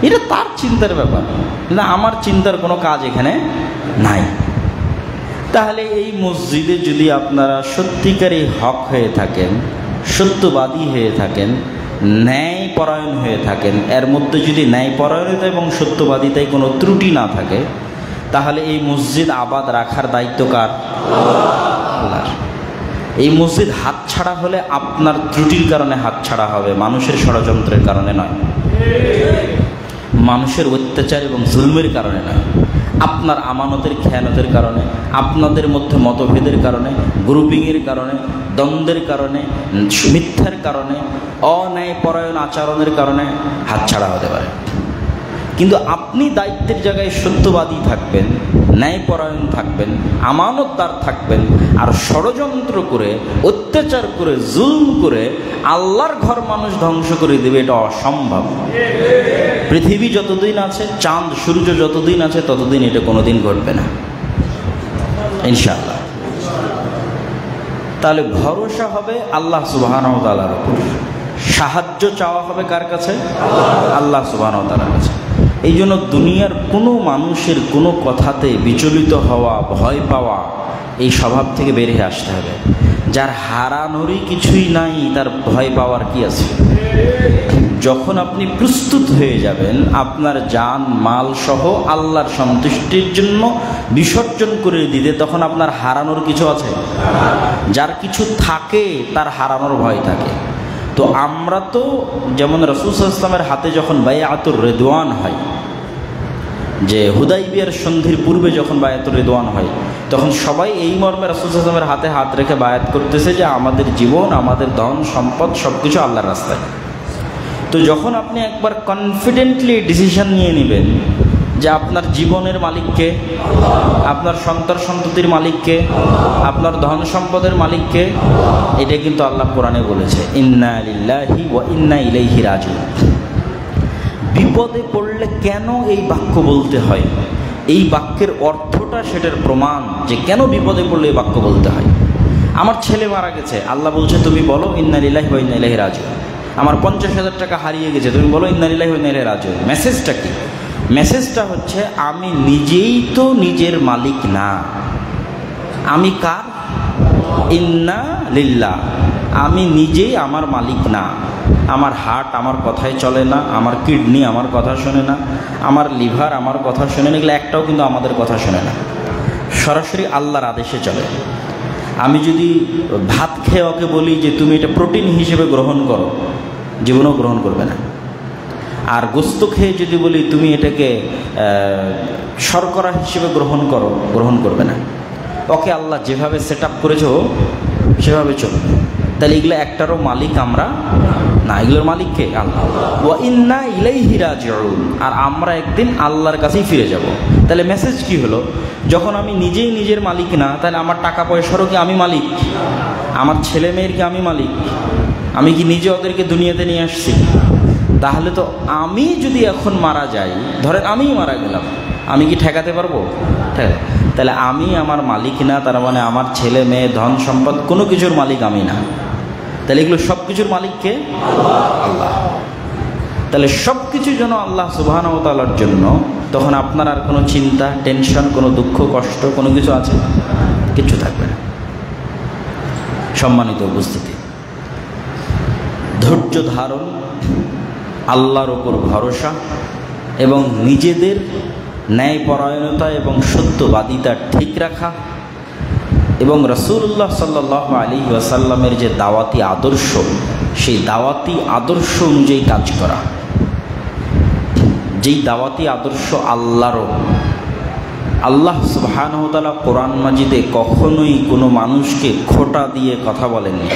A: এটা তার চিন্তার ব্যাপার, না আমার চিন্তার কোনো কাজ এখানে নাই। তাহলে এই মসজিদে যদি আপনারা সত্যিকারই হক হয়ে থাকেন, সত্যবাদী হয়ে থাকেন, ন্যায়পরায়ণ হয়ে থাকেন, এর মধ্যে যদি ন্যায়পরায়ণতা এবং সত্যবাদিতায় কোনো ত্রুটি না থাকে, তাহলে এই মসজিদ আবাদ রাখার দায়িত্ব কার? আল্লাহর। এই মসজিদ হাতছাড়া হলে আপনার ত্রুটির কারণে হাতছাড়া হবে, মানুষের ষড়যন্ত্রের কারণে নয়, মানুষের অত্যাচার এবং জুলমের কারণে নয়, আপনার আমানতের খেয়ানতের কারণে, আপনাদের মধ্যে মতভেদের কারণে, গ্রুপিংয়ের কারণে, দ্বন্দ্বের কারণে, মিথ্যার কারণে, অন্যায়পরায়ণ আচরণের কারণে হাতছাড়া হতে পারে। কিন্তু আপনি দায়িত্বের জায়গায় সত্যবাদী থাকবেন, ন্যায়পরায়ণ থাকবেন, আমানতদার থাকবেন, আর ষড়যন্ত্র করে, অত্যাচার করে, জুলম করে আল্লাহর ঘর মানুষ ধ্বংস করে দেবে, এটা অসম্ভব। পৃথিবী যতদিন আছে, চাঁদ সূর্য যতদিন আছে, ততদিন এটা কোনোদিন ঘটবে না ইনশাআল্লাহ। তাহলে ভরসা হবে আল্লাহ সুবহানাহু ওয়া তাআলার উপর, সাহায্য চাওয়া হবে কার কাছে? আল্লাহ সুবহানাহু ওয়া তাআলার কাছে। এই জন্য দুনিয়ার কোনো মানুষের কোনো কথাতে বিচলিত হওয়া, ভয় পাওয়া, এই স্বভাব থেকে বেরিয়ে আসতে হবে। যার হারানোরই কিছুই নাই, তার ভয় পাওয়ার কি আছে? যখন আপনি প্রস্তুত হয়ে যাবেন আপনার জান মাল সহ আল্লাহর সন্তুষ্টির জন্য বিসর্জন করে দিতে, তখন আপনার হারানোর কিছু আছে? যার কিছু থাকে তার হারানোর ভয় থাকে। তো আমরা তো যেমন রাসূল সাল্লাল্লাহু আলাইহি ওয়াসাল্লামের হাতে যখন বায়আতুর রিদওয়ান হয়, যে হুদাইবিয়ার সন্ধির পূর্বে যখন বায়আতুর রিদওয়ান হয়, তখন সবাই এই মর্মে রাসূল সাল্লাল্লাহু আলাইহি ওয়াসাল্লামের হাতে হাত রেখে বায়াত করতেছে যে আমাদের জীবন, আমাদের ধন সম্পদ সব কিছু আল্লাহর রাস্তায়। তো যখন আপনি একবার কনফিডেন্টলি ডিসিশন নিয়ে নেবেন যে আপনার জীবনের মালিককে, আপনার সন্তান সন্ততির মালিককে, আপনার ধন সম্পদের মালিককে, এটা কিন্তু আল্লাহ কোরআনে বলেছে, ইন্না লিল্লাহি ওয়া ইন্না ইলাইহি রাজিউন। বিপদে পড়লে কেন এই বাক্য বলতে হয়, এই বাক্যের অর্থটা সেটার প্রমাণ যে কেন বিপদে পড়লে এই বাক্য বলতে হয়। আমার ছেলে মারা গেছে, আল্লাহ বলছে তুমি বলো ইন্না লিল্লাহি ওয়া ইন্না ইলাইহি রাজিউন। আমার 50,000 টাকা হারিয়ে গেছে, তুমি বলো ইন্না লিল্লাহি ওয়া ইন্না ইলাইহি রাজিউন। মেসেজটা কি? মেসেজটা হচ্ছে আমি নিজেই তো নিজের মালিক না। আমি কার? ইন্না লিল্লাহ। আমি নিজেই আমার মালিক না। আমার হার্ট আমার কথায় চলে না, আমার কিডনি আমার কথা শোনে না, আমার লিভার আমার কথা শোনে না, এগুলো একটাও কিন্তু আমাদের কথা শোনে না, সরাসরি আল্লাহর আদেশে চলে। আমি যদি ভাত খেয়ে ওকে বলি যে তুমি এটা প্রোটিন হিসেবে গ্রহণ করো, জীবনেও গ্রহণ করবে না। আর গোস্ত খেয়ে যদি বলি তুমি এটাকে শর্করা হিসেবে গ্রহণ করো, গ্রহণ করবে না। ওকে আল্লাহ যেভাবে সেট আপ করেছে সেভাবে চলবে। তাহলে এগুলো একটারও মালিক আমরা না, এগুলোর মালিক কে? আল্লাহ। ওয়া ইন্না ইলাইহি রাজিউন। আর আমরা একদিন আল্লাহর কাছেই ফিরে যাব। তাহলে মেসেজ কি হলো? যখন আমি নিজেই নিজের মালিক না, তাহলে আমার টাকা পয়সারও কি আমি মালিক? আমার ছেলে মেয়ের কি আমি মালিক? আমি কি নিজে ওদেরকে দুনিয়াতে নিয়ে আসছি? তাহলে তো আমি যদি এখন মারা যাই, ধরেন আমিই মারা গেলাম, আমি কি ঠেকাতে পারবো? তাহলে আমি আমার মালিক না, তার মানে আমার ছেলে মেয়ে ধন সম্পদ কোনো কিছুর মালিক আমি না। তাহলে এগুলো সব কিছুর মালিক কে? আল্লাহ। তাহলে সব কিছু যেন আল্লাহ সুবহানাহু ওয়া তাআলার জন্য, তখন আপনার আর কোনো চিন্তা, টেনশন, কোনো দুঃখ কষ্ট কোনো কিছু আছে? কিচ্ছু থাকবে না। সম্মানিত উপস্থিতি, ধৈর্য ধারণ, আল্লাহর ওপর ভরসা, এবং নিজেদের ন্যায়পরায়ণতা এবং সত্যবাদিতা ঠিক রাখা এবং রাসূলুল্লাহ সাল্লাল্লাহু আলাইহি ওয়াসাল্লামের যে দাওয়াতি আদর্শ, সেই দাওয়াতি আদর্শ অনুযায়ী কাজ করা। যেই দাওয়াতি আদর্শ আল্লাহরও। আল্লাহ সুবহানাহু ওয়া তাআলা কোরআন মাজিদে কখনোই কোনো মানুষকে খোঁটা দিয়ে কথা বলেননি,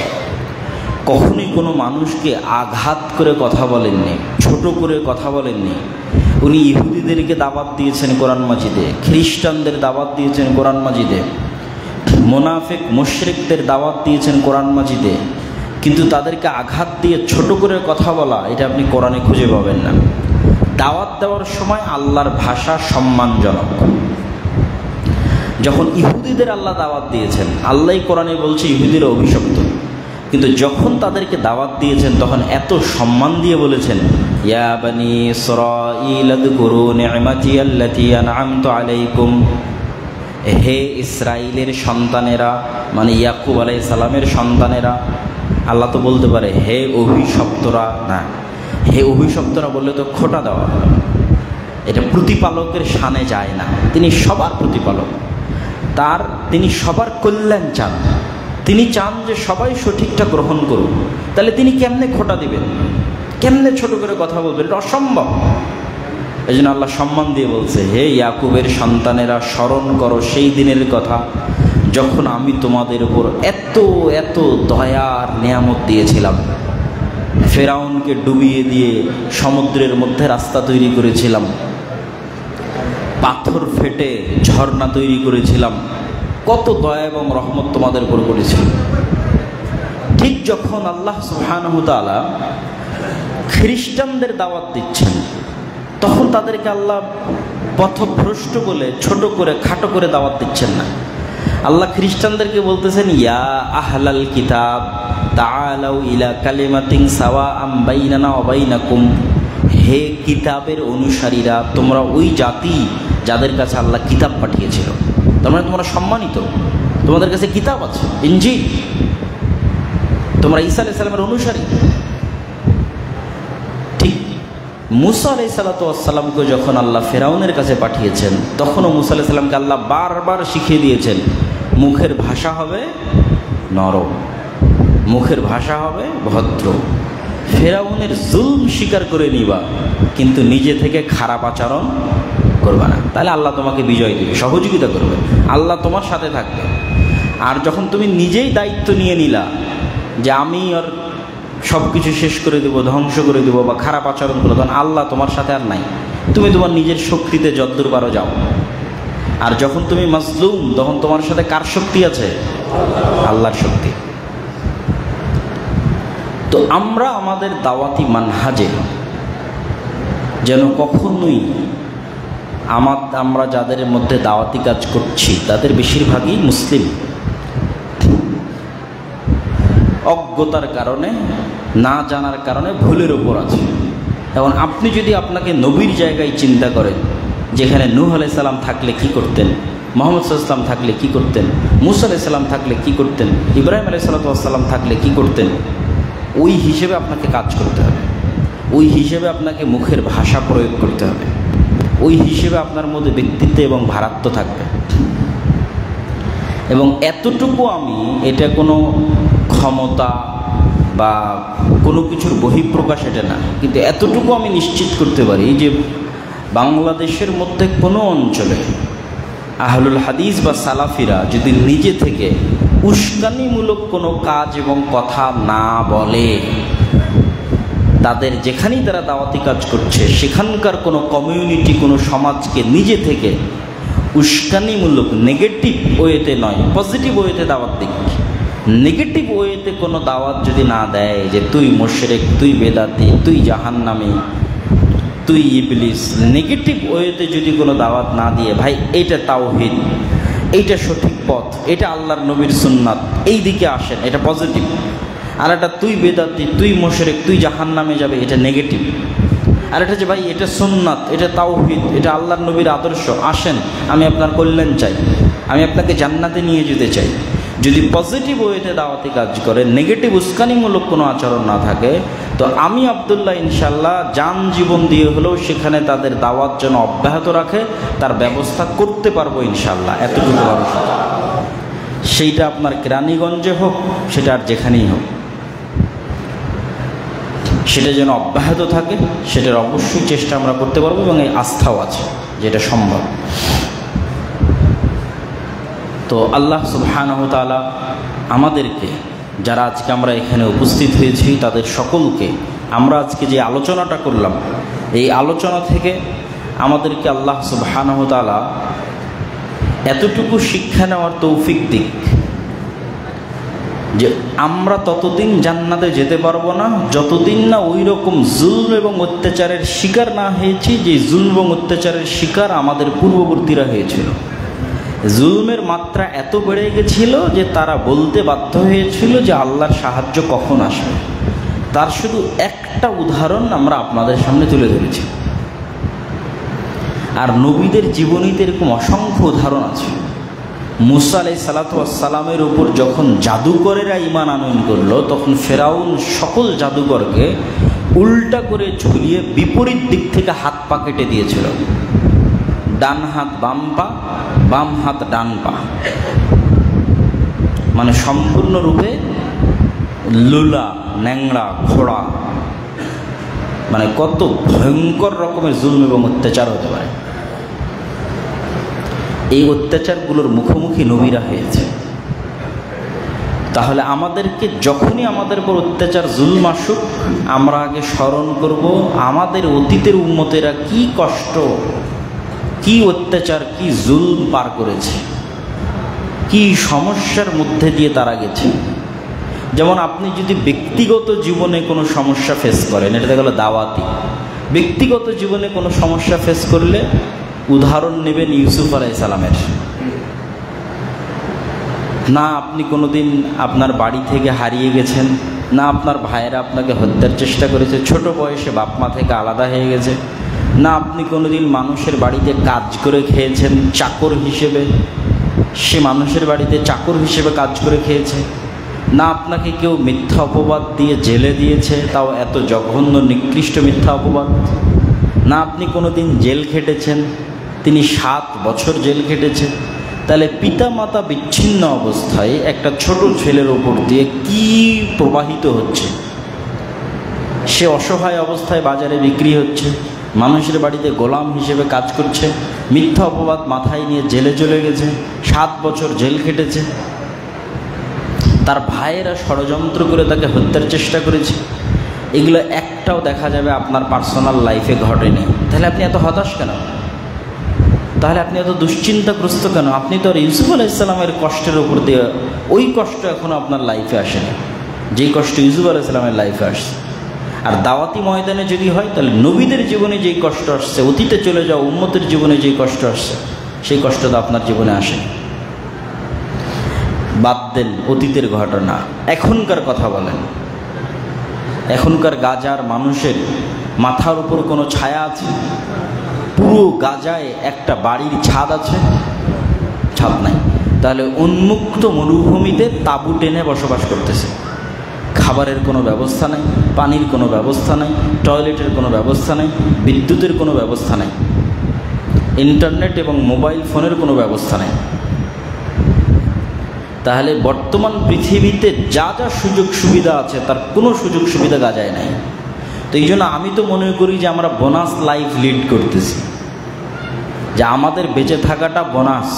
A: কখনোই কোনো মানুষকে আঘাত করে কথা বলেননি, ছোট করে কথা বলেননি। উনি ইহুদিদেরকে দাওয়াত দিয়েছেন কোরআন মাজিদে, খ্রিস্টানদের দাওয়াত দিয়েছেন কোরআন মাজিদে, মুনাফিক মুশরিকদের দাওয়াত দিয়েছেন কোরআন মাজিদে, কিন্তু তাদেরকে আঘাত দিয়ে ছোট করে কথা বলা, এটা আপনি কোরআনে খুঁজে পাবেন না। দাওয়াত দেওয়ার সময় আল্লাহর ভাষা সম্মানজনক। যখন ইহুদিদের আল্লাহ দাওয়াত দিয়েছেন, আল্লাহই কোরআনে বলছে ইহুদিরা অভিশপ্ত, কিন্তু যখন তাদেরকে দাওয়াত দিয়েছেন তখন এত সম্মান দিয়ে বলেছেন, ইয়া বানি ইসরাঈল আযকুরু নি'মাতি আল্লাতী আন'আমতু আলাইকুম। হে ইসরাইলের সন্তানেরা, মানে ইয়াকুব আলাইহিস সালামের সন্তানেরা। আল্লাহ তো বলতে পারে হে অভিশপ্তরা, না, হে অভিশপ্তরা বললে তো খোঁটা দেওয়া হয়, এটা প্রতিপালকের শানে যায় না। তিনি সবার প্রতিপালক, তিনি সবার কল্যাণ চান, তিনি চান যে সবাই সঠিকটা গ্রহণ করুক। তাহলে তিনি কেমনে খোঁটা দিবেন, কেমনে ছোট করে কথা বলবেন? এটা অসম্ভব। এই জন্য আল্লাহ সম্মান দিয়ে বলছে, হে ইয়াকুবের সন্তানেরা, স্মরণ করো সেই দিনের কথা যখন আমি তোমাদের উপর এত এত দয়ার নিয়ামত দিয়েছিলাম। ফেরাউনকে ডুবিয়ে দিয়ে সমুদ্রের মধ্যে রাস্তা তৈরি করেছিলাম, পাথর ফেটে ঝর্ণা তৈরি করেছিলাম, কত দয়া এবং রহমত তোমাদের উপর করেছি। ঠিক যখন আল্লাহ সুবহানাহু ওয়া তাআলা খ্রিস্টানদের দাওয়াত দিচ্ছেন, তখন তাদেরকে আল্লাহ পথভ্রষ্ট বলে ছোট করে খাটো করে দাওয়াত দিচ্ছেন না। আল্লাহ খ্রিস্টানদেরকে বলতেছেন, ইয়া আহলাল কিতাব তাআলাউ ইলা কালিমাতিন সাওয়াআম বাইনানা ওয়া বাইনাকুম। হে কিতাবের অনুসারীরা, তোমরা ওই জাতি যাদের কাছে আল্লাহ কিতাব পাঠিয়েছিল, তার মানে তোমরা সম্মানিত, তোমাদের কাছে কিতাব আছে, ইনজিল, তোমরা ঈসা আলাইহিস সালামের অনুসারী। ঠিক মুসা আলাইহিস সালামকে যখন আল্লাহ ফেরাউনের কাছে পাঠিয়েছেন, তখনও মুসা আলাইহিস সালামকে আল্লাহ বারবার শিখিয়ে দিয়েছেন, মুখের ভাষা হবে নরম, মুখের ভাষা হবে ভদ্র। ফেরাউনের জুলম স্বীকার করে নিবা, কিন্তু নিজে থেকে খারাপ আচরণ করবে না, তাহলে আল্লাহ তোমাকে বিজয় দেবে, সহযোগিতা করবে, আল্লাহ তোমার সাথে থাকবে। আর যখন তুমি নিজেই দায়িত্ব নিয়ে নিলা যে আমি আর সব কিছু শেষ করে দেবো, ধ্বংস করে দেবো, বা খারাপ আচরণ করবো, তখন আল্লাহ তোমার সাথে আর নাই। তুমি তোমার নিজের শক্তিতে যদ্দূর পারো যাও। আর যখন তুমি মাজলুম, তখন তোমার সাথে কার শক্তি আছে? আল্লাহর শক্তি। তো আমরা আমাদের দাওয়াতি মানহাজে যেন কখনোই আমরা যাদের মধ্যে দাওয়াতি কাজ করছি তাদের বেশিরভাগই মুসলিম, অজ্ঞতার কারণে, না জানার কারণে ভুলের ওপর আছে। এখন আপনি যদি আপনাকে নবীর জায়গায় চিন্তা করেন, যেখানে নূহ আলাইহিস সালাম থাকলে কি করতেন, মুহাম্মদ সাল্লাল্লাহু আলাইহি ওয়াসাল্লাম থাকলে কি করতেন, মুসা আলাইহিস সালাম থাকলে কি করতেন, ইব্রাহিম আলাইহিস সালাম থাকলে কি করতেন, ওই হিসেবে আপনাকে কাজ করতে হবে, ওই হিসেবে আপনাকে মুখের ভাষা প্রয়োগ করতে হবে, ওই হিসেবে আপনার মধ্যে ব্যক্তিত্ব এবং ভারাত্ব থাকবে। এবং এতটুকু আমি, এটা কোনো ক্ষমতা বা কোনো কিছুর বহিঃপ্রকাশ এটা না, কিন্তু এতটুকু আমি নিশ্চিত করতে পারি যে বাংলাদেশের মধ্যে কোনো অঞ্চলে আহলুল হাদিস বা সালাফিরা যদি নিজে থেকে উস্কানিমূলক কোনো কাজ এবং কথা না বলে, তাদের যেখানেই তারা দাওয়াতি কাজ করছে সেখানকার কোনো কমিউনিটি, কোনো সমাজকে নিজে থেকে উস্কানিমূলক নেগেটিভ ওয়েতে নয়, পজিটিভ ওয়েতে দাওয়াত দিক। নেগেটিভ ওয়েতে কোনো দাওয়াত যদি না দেয় যে তুই মুশরিক, তুই বেদাতি, তুই জাহান্নামী, তুই ইবলিস, নেগেটিভ ওয়েতে যদি কোনো দাওয়াত না দিয়ে, ভাই এইটা তাওহীদ, এইটা সঠিক পথ, এটা আল্লাহর নবীর সুন্নাত, এই দিকে আসেন, এটা পজিটিভ। আর এটা তুই বেদাতি, তুই মুশরিক, তুই জাহান্নামে যাবে, এটা নেগেটিভ। আর এটা যে ভাই এটা সুন্নাত, এটা তাওহীদ, এটা আল্লাহর নবীর আদর্শ, আসেন আমি আপনার কল্যাণ চাই, আমি আপনাকে জান্নাতে নিয়ে যেতে চাই, যদি পজিটিভ ওয়েতে দাওয়াতি কাজ করে, নেগেটিভ উস্কানিমূলক কোনো আচরণ না থাকে, তো আমি আব্দুল্লাহ ইনশাল্লাহ যান জীবন দিয়ে হলেও সেখানে তাদের দাওয়াত যেন অব্যাহত রাখে তার ব্যবস্থা করতে পারবো ইনশাল্লাহ, এতটুকু ভরসা। সেইটা আপনার কেরানীগঞ্জে হোক, সেটা আর যেখানেই হোক, সেটা যেন অব্যাহত থাকে, সেটার অবশ্যই চেষ্টা আমরা করতে পারবো এবং এই আস্থাও আছে যেটা সম্ভব। তো আল্লাহ সুবহানাহু ওয়া তাআলা আমাদেরকে, যারা আজকে আমরা এখানে উপস্থিত হয়েছি, তাদের সকলকে আমরা আজকে যে আলোচনাটা করলাম, এই আলোচনা থেকে আমাদেরকে আল্লাহ সুবহানাহু ওয়া তাআলা এতটুকু শিক্ষা নেওয়ার তৌফিক দিক যে আমরা ততদিন জান্নাতে যেতে পারবো না যতদিন না ওই রকম জুলম এবং অত্যাচারের শিকার না হয়েছি যে জুলম এবং অত্যাচারের শিকার আমাদের পূর্ববর্তীরা হয়েছিল। জুলমের মাত্রা এত বেড়ে গেছিল যে তারা বলতে বাধ্য হয়েছিল যে আল্লাহর সাহায্য কখন আসবে। তার শুধু একটা উদাহরণ আমরা আপনাদের সামনে তুলে ধরেছি। আর নবীদের জীবনীতে এরকম অসংখ্য উদাহরণ আছে। মুসা আলাইহিস সালাতু ওয়াস সালামের উপর যখন জাদুকরেরা ঈমান আনয়ন করলো, তখন ফেরাউন সকল জাদুকরকে উল্টা করে ঝুলিয়ে বিপরীত দিক থেকে হাত পা কেটে দিয়েছিল। ডান হাত বাম পা, বাম হাত ডান পা, মানে সম্পূর্ণরূপে লুলা, ন্যাংড়া, ঘোড়া। মানে কত ভয়ঙ্কর রকমের জুলম এবং অত্যাচার হতে পারে। এই অত্যাচারগুলোর মুখোমুখি নবীরা হয়েছে। তাহলে আমাদেরকে যখনই আমাদের উপর অত্যাচার জুলম আসুক, আমরা আগে স্মরণ করব আমাদের অতীতের উম্মতেরা কি কষ্ট, কি অত্যাচার, কি জুলম পার করেছে, কি সমস্যার মধ্যে দিয়ে তারা গেছে। যেমন আপনি যদি ব্যক্তিগত জীবনে কোনো সমস্যা ফেস করেন, এটা গেল দাওয়াতি। ব্যক্তিগত জীবনে কোনো সমস্যা ফেস করলে উদাহরণ নেবেন ইউসুফ আলাইহিস সালামের। না আপনি কোনোদিন আপনার বাড়ি থেকে হারিয়ে গেছেন, না আপনার ভাইয়েরা আপনাকে হত্যার চেষ্টা করেছে, ছোট বয়সে বাপ মা থেকে আলাদা হয়ে গেছে, না আপনি কোনোদিন মানুষের বাড়িতে কাজ করে খেয়েছেন চাকর হিসেবে, সে মানুষের বাড়িতে চাকর হিসেবে কাজ করে খেয়েছে, না আপনাকে কেউ মিথ্যা অপবাদ দিয়ে জেলে দিয়েছে, তাও এত জঘন্য নিকৃষ্ট মিথ্যা অপবাদ, না আপনি কোনোদিন জেল খেটেছেন, তিনি 7 বছর জেল খেটেছে। তাহলে পিতা মাতা বিচ্ছিন্ন অবস্থায় একটা ছোট ছেলের ওপর দিয়ে কি প্রবাহিত হচ্ছে। সে অসহায় অবস্থায় বাজারে বিক্রি হচ্ছে, মানুষের বাড়িতে গোলাম হিসেবে কাজ করছে, মিথ্যা অপবাদ মাথায় নিয়ে জেলে চলে গেছে, 7 বছর জেল খেটেছে। তার ভাইয়েরা ষড়যন্ত্র করে তাকে হত্যার চেষ্টা করেছে। এগুলো একটাও দেখা যাবে আপনার পার্সোনাল লাইফে ঘটেনি। তাহলে আপনি এত হতাশ কেন? তাহলে আপনি এত দুশ্চিন্তাগ্রস্ত কেন? আপনি তো আর ইউসুফ আলাইহিস সালামের কষ্টের উপর দিয়ে ওই কষ্ট এখনও আপনার লাইফে আসেনি যেই কষ্ট ইউসুফ আলাইহিস সালামের লাইফে আসছে। আর দাওয়াতি ময়দানে যদি হয়, তাহলে নবীদের জীবনে যেই কষ্ট আসছে, অতীতে চলে যাওয়া উম্মতের জীবনে যেই কষ্ট আসছে, সেই কষ্ট তো আপনার জীবনে আসেনি। বাদ দেন অতীতের ঘটনা, এখনকার কথা বলেন। এখনকার গাজার মানুষের মাথার উপর কোনো ছায়া আছে? পুরো গাজায় একটা বাড়ির ছাদ আছে? ছাদ নাই। তাহলে উন্মুক্ত মরুভূমিতে তাঁবু টেনে বসবাস করতেছে। খাবারের কোনো ব্যবস্থা নেই, পানির কোনো ব্যবস্থা নেই, টয়লেটের কোনো ব্যবস্থা নেই, বিদ্যুতের কোনো ব্যবস্থা নেই, ইন্টারনেট এবং মোবাইল ফোনের কোনো ব্যবস্থা নেই। তাহলে বর্তমান পৃথিবীতে যা যা সুযোগ সুবিধা আছে তার কোনো সুযোগ সুবিধা গাজায় নাই। তো এই জন্য আমি তো মনে করি যে আমরা বোনাস লাইফ লিড করতেছি, যে আমাদের বেঁচে থাকাটা বোনাস।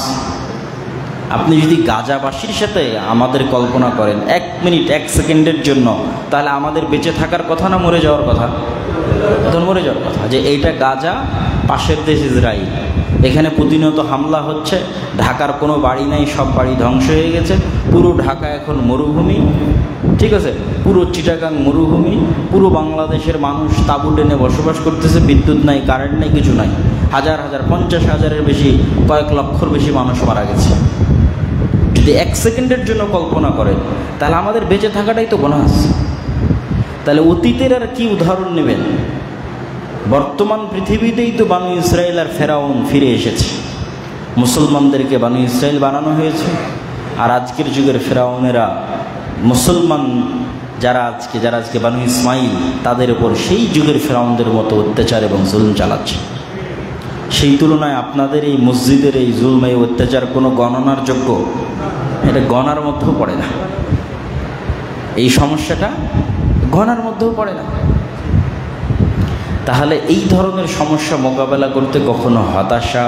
A: আপনি যদি গাজাবাসীর সাথে আমাদের কল্পনা করেন 1 মিনিট 1 সেকেন্ডের জন্য, তাহলে আমাদের বেঁচে থাকার কথা না মরে যাওয়ার কথা? এখন মরে যাওয়ার কথা। যে এইটা গাজা, পাশের দেশ ইসরায়েল, এখানে প্রতিনিয়ত হামলা হচ্ছে, ঢাকার কোনো বাড়ি নাই, সব বাড়ি ধ্বংস হয়ে গেছে, পুরো ঢাকা এখন মরুভূমি, ঠিক আছে, পুরো চিটাগাং মরুভূমি, পুরো বাংলাদেশের মানুষ তাঁবু টেনে বসবাস করতেছে, বিদ্যুৎ নাই, কারেন্ট নাই, কিছু নাই, হাজার হাজার 50,000-এর বেশি, কয়েক লক্ষর বেশি মানুষ মারা গেছে। যদি 1 সেকেন্ডের জন্য কল্পনা করেন, তাহলে আমাদের বেঁচে থাকাটাই তো বোনাস। তাহলে অতীতের আর কি উদাহরণ নেবেন? বর্তমান পৃথিবীতেই তো বানু ইসরায়েল আর ফেরাউন ফিরে এসেছে। মুসলমানদেরকে বানু ইসরায়েল বানানো হয়েছে, আর আজকের যুগের ফেরাউনেরা মুসলমান যারা আজকে বানু ইসমাইল তাদের উপর সেই যুগের ফেরাউনদের মতো অত্যাচার এবং জুলুম চালাচ্ছে। সেই তুলনায় আপনাদের এই মসজিদের এই জুলম, এই অত্যাচার কোনো গণনার যোগ্য, এটা গণার মধ্যেও পড়ে না। এই সমস্যাটা গণার মধ্যেও পড়ে না। তাহলে এই ধরনের সমস্যা মোকাবেলা করতে কখনো হতাশা,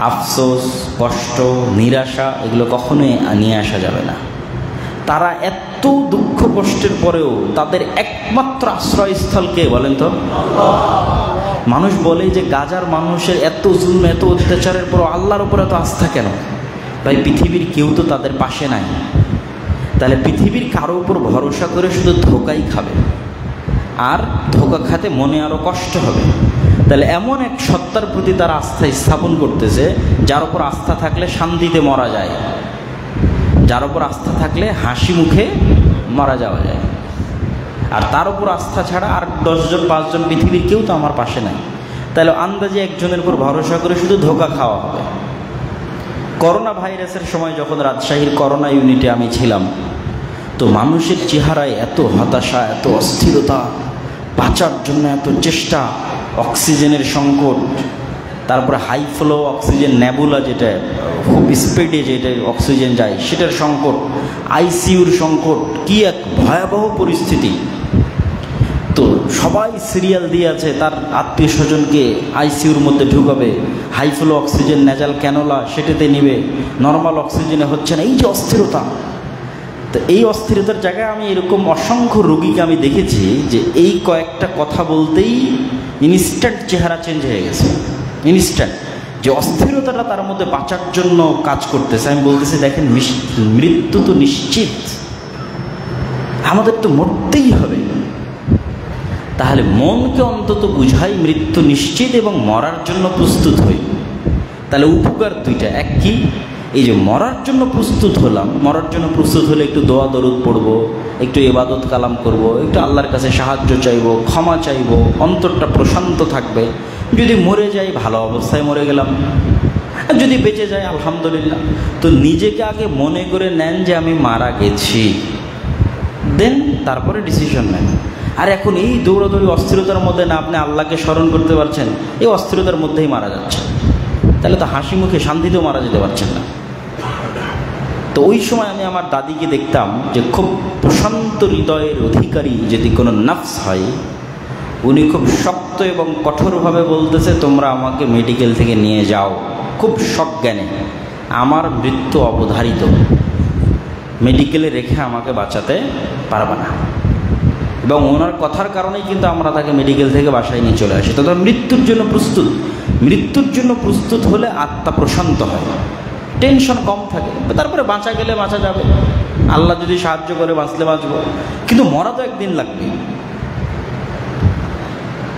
A: আফসোস, কষ্ট, নিরাশা এগুলো কখনোই নিয়ে আসা যাবে না। তারা এত দুঃখ কষ্টের পরেও তাদের একমাত্র আশ্রয়স্থল কে বলেন তো? মানুষ বলে যে গাজার মানুষের এত জুলম, এত অত্যাচারের পর আল্লাহর উপরে এত আস্থা কেন? ভাই, পৃথিবীর কেউ তো তাদের পাশে নাই। তাহলে পৃথিবীর কারো উপর ভরসা করে শুধু ধোকাই খাবে, আর ধোকা খাতে মনে আরো কষ্ট হবে। তাহলে এমন এক সত্তার প্রতি তারা আস্থা স্থাপন করতেছে যার উপর আস্থা থাকলে শান্তিতে মরা যায়, যার উপর আস্থা থাকলে হাসি মুখে মারা যাওয়া যায়। আর তার উপর আস্থা ছাড়া আর 10 জন 5 জন পৃথিবীর কেউ তো আমার পাশে নাই। তাহলে আন্দাজে একজনের উপর ভরসা করে শুধু ধোকা খাওয়া হবে। করোনা ভাইরাসের সময় যখন রাজশাহীর করোনা ইউনিটে আমি ছিলাম, তো মানুষের চেহারায় এত হতাশা, এত অস্থিরতা, বাঁচার জন্য এত চেষ্টা, অক্সিজেনের সংকট, তারপরে হাই ফ্লো অক্সিজেন নেবুলা, যেটা খুব স্পিডে যেটা অক্সিজেন যায় সেটার সংকট, আইসিইউর সংকট, কি এক ভয়াবহ পরিস্থিতি। তো সবাই সিরিয়াল দিয়ে আছে তার আত্মীয় স্বজনকে আইসিইউর মধ্যে ঢুকাবে, high flow oxygen nasal cannula সেটাতে নিবে, নর্মাল অক্সিজেনে হচ্ছে না। এই যে অস্থিরতা, তো এই অস্থিরতার জায়গায় আমি এরকম অসংখ্য রোগীকে আমি দেখেছি যে এই কয়েকটা কথা বলতেই ইনস্ট্যান্ট চেহারা চেঞ্জ হয়ে গেছে। ইনস্ট্যান্ট যে অস্থিরতাটা তার মধ্যে বাঁচার জন্য কাজ করতেছে। আমি বলতেছি, দেখেন, মৃত্যু তো নিশ্চিত, আমাদের তো মরতেই হবে। তাহলে মনকে অন্তত বুঝাই মৃত্যু নিশ্চিত এবং মরার জন্য প্রস্তুত হই। তাহলে উপকার দুইটা, এক কি? এই যে মরার জন্য প্রস্তুত হলাম, মরার জন্য প্রস্তুত হলে একটু দোয়া দরুদ পড়বো, একটু ইবাদত কালাম করব, একটু আল্লাহর কাছে সাহায্য চাইবো, ক্ষমা চাইবো, অন্তরটা প্রশান্ত থাকবে। যদি মরে যাই ভালো অবস্থায় মরে গেলাম, আর যদি বেঁচে যায় আলহামদুলিল্লাহ। তো নিজেকে আগে মনে করে নেন যে আমি মারা গেছি, দেন তারপরে ডিসিশন নেন। আর এখন এই দৌড়াদৌড়ি অস্থিরতার মধ্যে না আপনি আল্লাহকে স্মরণ করতে পারছেন, এই অস্থিরতার মধ্যেই মারা যাচ্ছে। তাহলে তো হাসি মুখে শান্তিতেও মারা যেতে পারছেন না। তো ওই সময় আমি আমার দাদিকে দেখতাম যে খুব প্রশান্ত হৃদয়ের অধিকারী যদি কোনো নফস হয়, উনি খুব শক্ত এবং কঠোরভাবে বলতেছে, তোমরা আমাকে মেডিকেল থেকে নিয়ে যাও, খুব সজ্ঞানে, আমার মৃত্যু অবধারিত, মেডিকেলে রেখে আমাকে বাঁচাতে পারবে না। এবং ওনার কথার কারণেই কিন্তু আমরা তাকে মেডিকেল থেকে বাসায় নিয়ে চলে আসি। তো মৃত্যুর জন্য প্রস্তুত, মৃত্যুর জন্য প্রস্তুত হলে আত্মা প্রশান্ত হয়, টেনশন কম থাকে। তারপরে বাঁচা গেলে বাঁচা যাবে, আল্লাহ যদি সাহায্য করে বাঁচলে বাঁচবো, কিন্তু মরা তো একদিন লাগবে।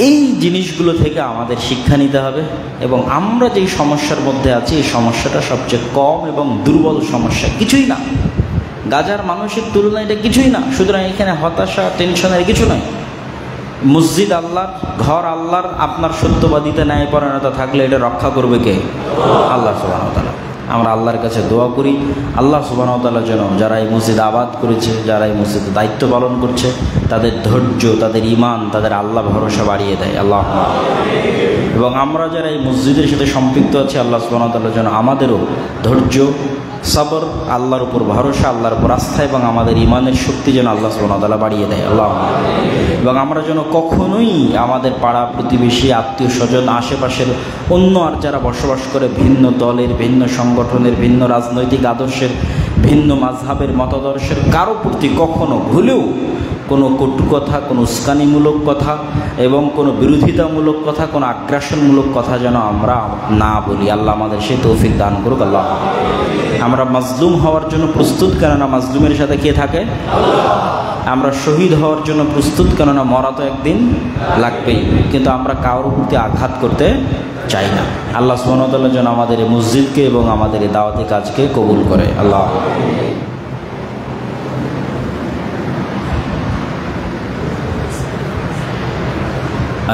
A: এই জিনিসগুলো থেকে আমাদের শিক্ষা নিতে হবে। এবং আমরা যেই সমস্যার মধ্যে আছি, এই সমস্যাটা সবচেয়ে কম এবং দুর্বল সমস্যা, কিছুই না। গাজার মানুষের তুলনায় এটা কিছুই না। সুতরাং এখানে হতাশা, টেনশনের কিছু নয়। মসজিদ আল্লাহর, ঘর আল্লাহর, আপনার সত্যবাদিতা, ন্যায়পরায়ণতা থাকলে এটা রক্ষা করবে কে? আল্লাহ সুবহানাহু ওয়া তাআলা। আমরা আল্লাহর কাছে দোয়া করি, আল্লাহ সুবহানাহু ওয়া তাআলা যেন যারা এই মসজিদ আবাদ করেছে, যারা এই মসজিদে দায়িত্ব পালন করছে, তাদের ধৈর্য, তাদের ঈমান, তাদের আল্লাহ ভরসা বাড়িয়ে দেয়। আল্লাহ। এবং আমরা যারা এই মসজিদের সাথে সম্পৃক্ত আছি, আল্লাহ সুবহানাহু ওয়া তাআলা যেন আমাদেরও ধৈর্য, সবর, আল্লাহর উপর ভরসা, আল্লাহর উপর আস্থা এবং আমাদের ঈমানের শক্তি যেন আল্লাহ সুবহানাহু ওয়া তাআলা বাড়িয়ে দেয়। আল্লাহ। এবং আমরা যেন কখনোই আমাদের পাড়া প্রতিবেশী, আত্মীয় স্বজন, আশেপাশের অন্য আর যারা বসবাস করে ভিন্ন দলের, ভিন্ন সংগঠনের, ভিন্ন রাজনৈতিক আদর্শের, ভিন্ন মাযহাবের মতাদর্শের কারো প্রতি কখনো ভুলেও কোনো কটু কথা, কোনো উস্কানিমূলক কথা এবং কোনো বিরোধিতামূলক কথা, কোনো আগ্রাসনমূলক কথা যেন আমরা না বলি। আল্লাহ আমাদের সে তৌফিক দান করুক। আল্লাহ। আমরা মাজলুম হওয়ার জন্য প্রস্তুত, কেননা মাজলুমের সাথে কে থাকে? আমরা শহীদ হওয়ার জন্য প্রস্তুত, কেননা মরা তো একদিন লাগবেই। কিন্তু আমরা কারোর প্রতি আঘাত করতে চাই না। আল্লাহ সুবহানাহু ওয়া তাআলা যেন আমাদের এই মসজিদকে এবং আমাদের এই দাওয়াতি কাজকে কবুল করে। আল্লাহ।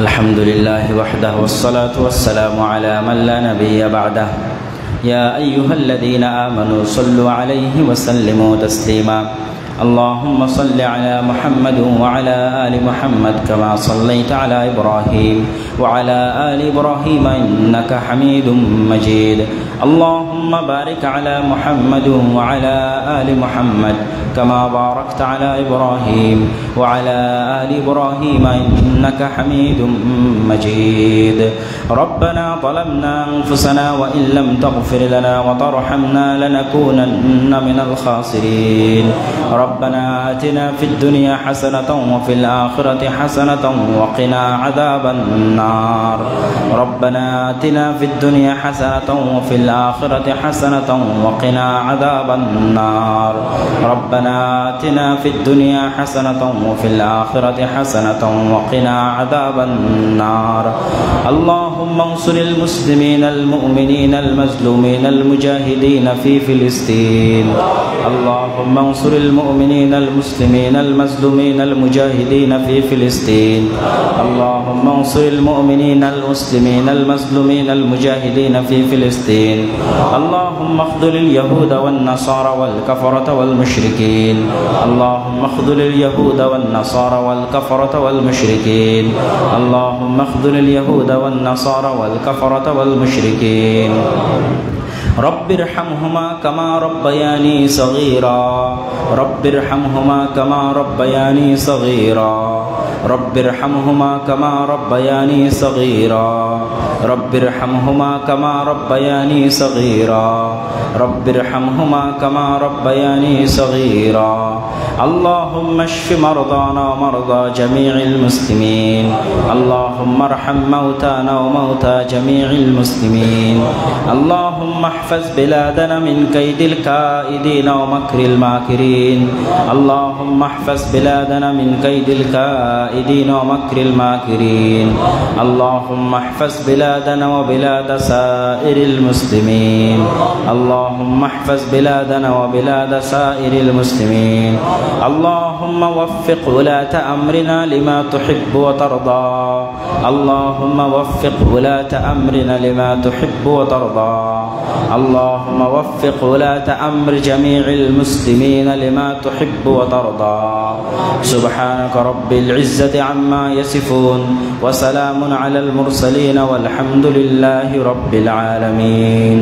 A: আলহামদুলিল্লাহি ওয়াহদাহু ওয়াসসালাতু ওয়াসসালামু আলা মান লা নাবিয়্যা বা'দাহু يا أيها الذين آمنوا صلوا عليه وسلموا تسليما اللهم صل على محمد وعلى آل محمد كما صليت على إبراهيم وعلى آل إبراهيم إنك حميد مجيد اللهم بارك على محمد وعلى آل محمد كما باركت على إبراهيم وعلى آل إبراهيم إنك حميد مجيد ربنا ظلمنا أنفسنا وإن لم تغفر لنا وترحمنا لنكونن من الخاسرين ربنا آتنا في الدنيا حسنة وفي الآخرة حسنة وقنا عذاب النار ربنا آتنا في الدنيا حسنة وفي الآخرة حسنة وقنا عذاب النار ربنا آتنا في الدنيا حسنة وفي الآخرة حسنة وقنا عذاب النار اللهم انصر المسلمين المؤمنين المظلومين المجاهدين في فلسطين اللهم انصر المؤمنين المسلمين المظلومين المجاهدين في فلسطين اللهم انصر المؤمنين المسلمين المظلومين المجاهدين في فلسطين اللهم اخذل اليهود والنصارى والكفرة والمشركين اللهم اخذل اليهود والنصارى والكفرة والمشركين اللهم اخذل اليهود والنصارى والكفرة والمشركين رب ارحمهما كما ربياني صغيرا رب ارحمهما كما ربياني صغيرا رب ارحمهما كما ربياني صغيرا رب ارحمهما كما ربياني صغيرا رب ارحمهما كما ربياني صغيرا اللهم اشف مرضانا ومرضى جميع المسلمين اللهم ارحم موتانا وموتى جميع المسلمين اللهم احفظ بلادنا من كيد الكائدين ومكر الماكرين اللهم احفظ بلادنا من كيد الكائدين ومكر الماكرين اللهم احفظ بلادنا وبلاد سائر المسلمين اللهم احفظ بلادنا وبلاد سائر المسلمين اللهم وفق ولاة أمرنا لما تحب وترضى اللهم وفق ولاة أمرنا لما تحب وترضى اللهم وفق ولاة أمر جميع المسلمين لما تحب وترضى سبحانك رب العزة عما يصفون وسلام على المرسلين والحمد لله رب العالمين.